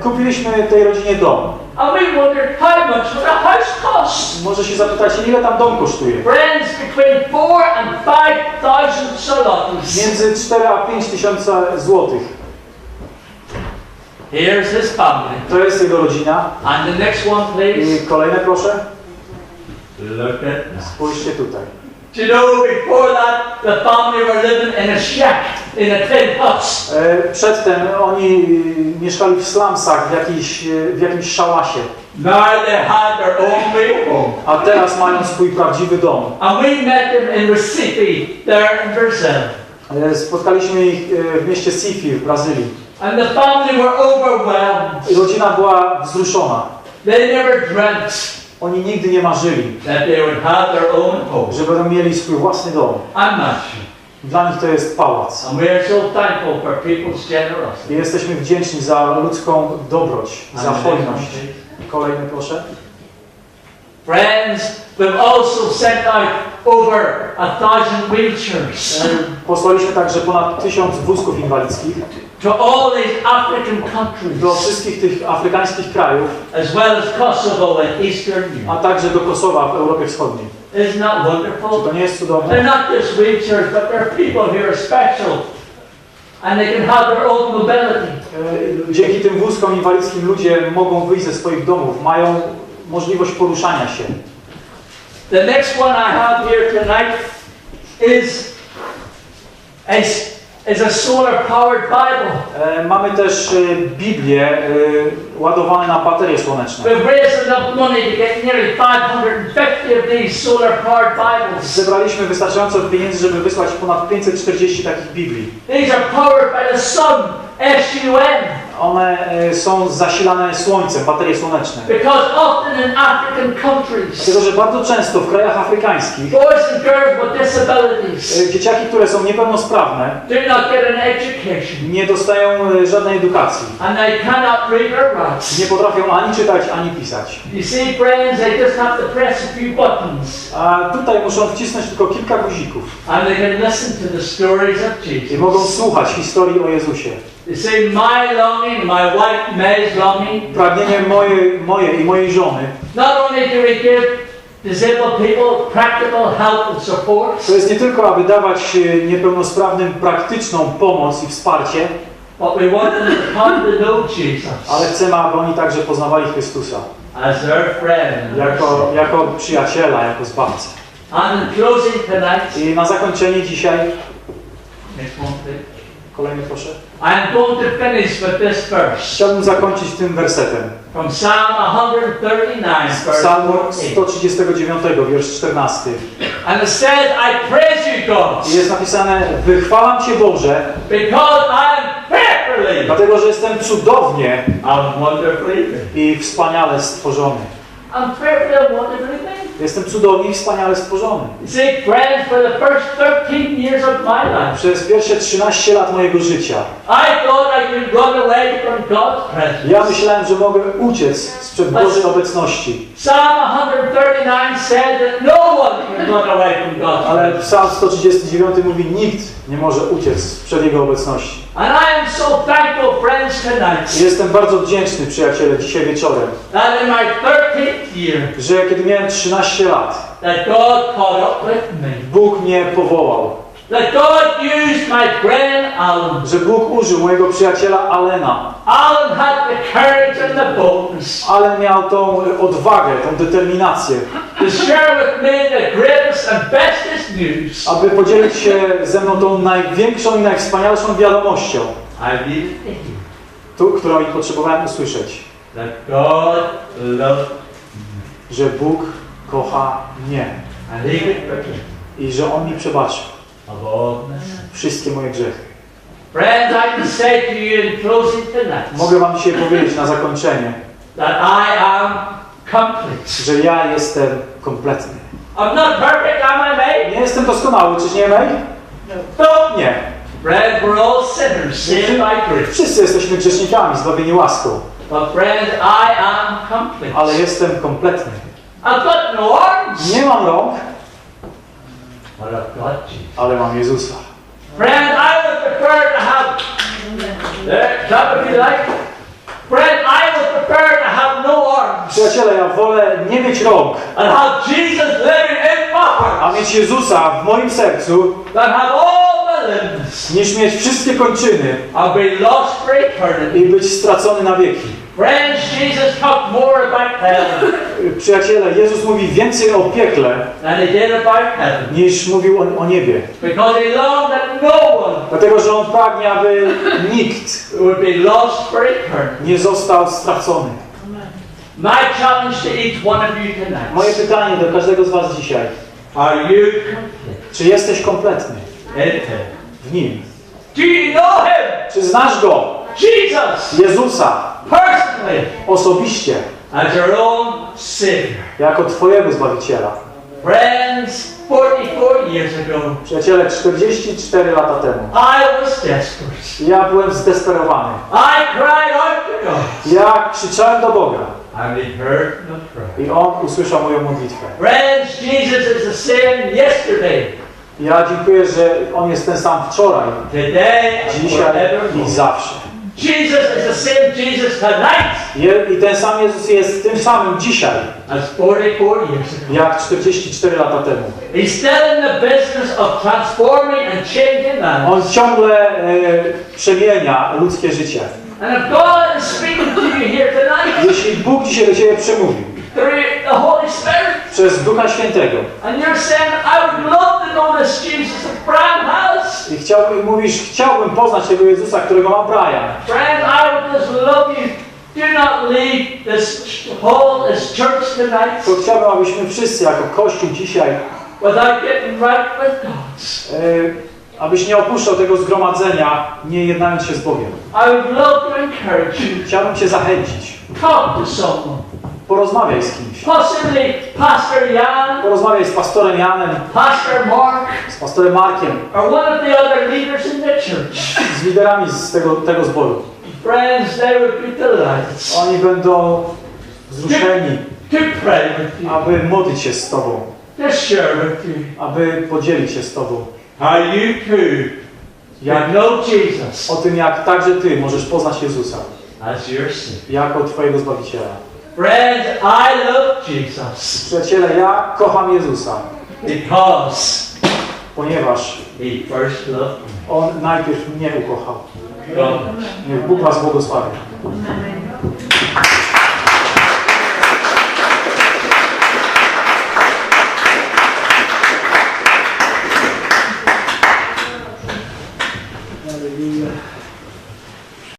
Kupiliśmy tej rodzinie dom.
And we wondered how much would a house cost?
Może się zapytać, ile tam dom kosztuje?
Friends, between 4 and 5,000 zlotys.
Między 4 a 5 tysiąca złotych.
Here's his family.
To jest jego rodzina.
And the next one, please.
I kolejne proszę.
Look at this.
Spójrzcie tutaj.
Do you know, before that, the family were living in a shack, in a tin hut.
Przedtem oni mieszkali w slumsach, w jakimś szałasie.
Now they had their own real home.
A teraz mają swój prawdziwy dom.
And we met them in Recife, there in Brazil.
Spotkaliśmy ich w mieście Sifi w Brazylii.
And the family were overwhelmed.
I rodzina była wzruszona.
They never dreamt
Oni nigdy nie marzyli,
that they would have their own home.
że będą mieli swój własny dom.
A mansion.
Dla nich to jest pałac.
And we are so thankful for people's generosity.
I jesteśmy wdzięczni za ludzką dobroć, za hojność. Kolejny proszę.
Friends, we've also sent out over 1,000 wheelchairs
Posłaliśmy także ponad 1000 wózków inwalidzkich
to all these African countries,
do wszystkich tych afrykańskich krajów,
as well as Kosovo and Eastern
a
Europe.
także do Kosowa w Europie Wschodniej.
Isn't that
Czy
wonderful?
to nie jest
They're
cudowne?
not just wheelchairs, but they're people who are special, and they can have their own mobility.
Dzięki tym wózkom inwalidzkim ludzie mogą wyjść ze swoich domów, mają możliwość poruszania się.
The next one I have here tonight is a solar-powered Bible.
Mamy też Biblię ładowane na baterie słoneczne.
We've raised enough money to get nearly 550 of these solar-powered Bibles.
Zebraliśmy wystarczająco pieniędzy, żeby wysłać ponad 540 takich Biblii.
These are powered by the sun, S-U-N.
One są zasilane słońcem, baterie słoneczne.
Because often in African countries,
Dlatego, że bardzo często w krajach afrykańskich
boys and girls with disabilities
dzieciaki, które są niepełnosprawne,
do not get an education,
nie dostają żadnej edukacji.
and they cannot read or write.
Nie potrafią ani czytać, ani pisać.
You see, friends, they just have to press a few buttons,
A tutaj muszą wcisnąć tylko kilka guzików
and they can listen to the stories of
i
Jesus.
mogą słuchać historii o Jezusie.
You see, my longing, my wife May's longing,
Pragnienie moje i mojej żony
not only do we give disabled people practical help and support,
to jest nie tylko, aby dawać niepełnosprawnym praktyczną pomoc i wsparcie,
but we want them to come to know Jesus
ale chcemy, aby oni także poznawali Chrystusa
as their friend.
jako przyjaciela, jako zbawcę.
And in closing tonight,
I na zakończenie dzisiaj,
next one, please.
kolejny proszę,
I'm going to finish with this verse
chciałbym zakończyć tym wersetem.
from Psalm 139,
Z
verse
Psalmu
14.
139, wiersz 14.
And it says, I praise you, God,
I jest napisane, wychwalam Cię Boże,
because I am fearfully
dlatego, że jestem cudownie
and wonderfully made.
i wspaniale stworzony.
I'm fearfully and wonderfully made.
Jestem cudownie i wspaniale stworzony.
You see, friends, for the first 13 years of my life,
Przez pierwsze 13 lat mojego życia
I thought I could run away from God's presence.
ja myślałem, że mogę uciec sprzed Bożej obecności.
Psalm 139 says that no one can run away from God's
Ale
presence.
Psalm 139 mówi, nikt nie może uciec przed Jego obecności.
And I am so thankful, friends, tonight,
I jestem bardzo wdzięczny, przyjaciele, dzisiaj wieczorem,
that in my 13th year,
że kiedy miałem 13 lat,
that God caught up with me.
Bóg mnie powołał.
That God used my friend Alan.
Że Bóg użył mojego przyjaciela Alena.
Alan had the courage and the boldness
Allen miał tą odwagę, tą determinację,
to share with me the greatest and bestest news
aby podzielić się ze mną tą największą i najwspanialszą wiadomością,
I needed to hear.
tą, którą potrzebowałem usłyszeć.
That God loved
Że Bóg kocha mnie
and He could forgive
i że On mi przebaczył
of all my sins.
wszystkie moje grzechy.
Friends, I can say to you in closing tonight
Mogę wam dzisiaj powiedzieć na zakończenie,
that I am complete.
że ja jestem kompletny.
I'm not perfect, am I, mate?
Nie jestem doskonały, czyż nie, May?
No.
Nie.
Friends, we're all sinners, saved by grace.
Wszyscy jesteśmy grzesznikami, zbawieni łaską,
But friends, I am complete.
ale jestem kompletny.
I've got no arms,
Nie mam rąk,
but I've got Jesus.
ale mam Jezusa.
Friend, I would prefer to have. That would be like. Friend, I would prefer to have no arms
Przyjaciele, ja wolę nie mieć rąk,
and have Jesus living in my
a
heart
mieć Jezusa w moim sercu,
than have all my limbs
niż mieć wszystkie kończyny
and be lost for eternity.
i być stracony na wieki.
Friends, Jesus talked more about heaven
Przyjaciele, Jezus mówi więcej o piekle,
than he did about heaven
niż mówił o niebie.
because he longed that no one
Dlatego, że On pragnie, aby nikt
would be lost for eternity.
nie został stracony.
My challenge to each one of you tonight:
Moje pytanie do każdego z was dzisiaj.
are you complete
Czy jesteś kompletny
in Him?
w Nim.
Do you know Him?
Czy znasz Go?
Jesus!
Jezusa
Personally!
osobiście,
As your own Savior.
jako Twojego Zbawiciela.
Friends, 44 years ago,
Przyjaciele, 44 lata temu
I was desperate.
ja byłem zdesperowany.
I cried out to God.
Ja krzyczałem do Boga
And He heard my cry.
i On usłyszał moją modlitwę.
Friends, Jesus is the same yesterday,
Ja dziękuję, że On jest ten sam wczoraj,
today, and
dzisiaj i
forevermore.
zawsze.
Jesus is the same Jesus tonight
I ten sam Jezus jest tym samym dzisiaj,
as 44 years ago.
jak 44 lata temu.
He's still in the business of transforming and changing man.
On ciągle przemienia ludzkie życie.
And if God is speaking to you here tonight
Jeśli Bóg dzisiaj do Ciebie przemówił
through the Holy Spirit,
przez Ducha Świętego
and you're saying, I would love to know this Jesus that Brian has.
i mówisz, chciałbym poznać tego Jezusa, którego ma Brian.
Friend, I would just love you. Do not leave this hall, this church tonight
To chciałbym, abyśmy wszyscy jako Kościół dzisiaj,
without getting right with God.
abyś nie opuszczał tego zgromadzenia, nie jednając się z Bogiem.
I would love to encourage you.
Chciałbym Cię zachęcić.
Talk to someone.
Porozmawiaj z kimś.
Possibly Pastor Jan,
Porozmawiaj z pastorem Janem,
Pastor Mark,
z pastorem Markiem,
or one of the other leaders in the church.
z liderami z tego zboru.
Friends, they would be delighted
Oni będą wzruszeni,
to pray with you,
aby modlić się z Tobą,
to share with you.
aby podzielić się z Tobą.
How you too can know Jesus
O tym, jak także Ty możesz poznać Jezusa
as your Savior.
jako Twojego Zbawiciela.
Friends, I love Jesus
Przyjaciele, ja kocham Jezusa,
because
ponieważ
He first loved me.
On najpierw mnie ukochał.
God.
Niech Bóg Was błogosławi.
Amen.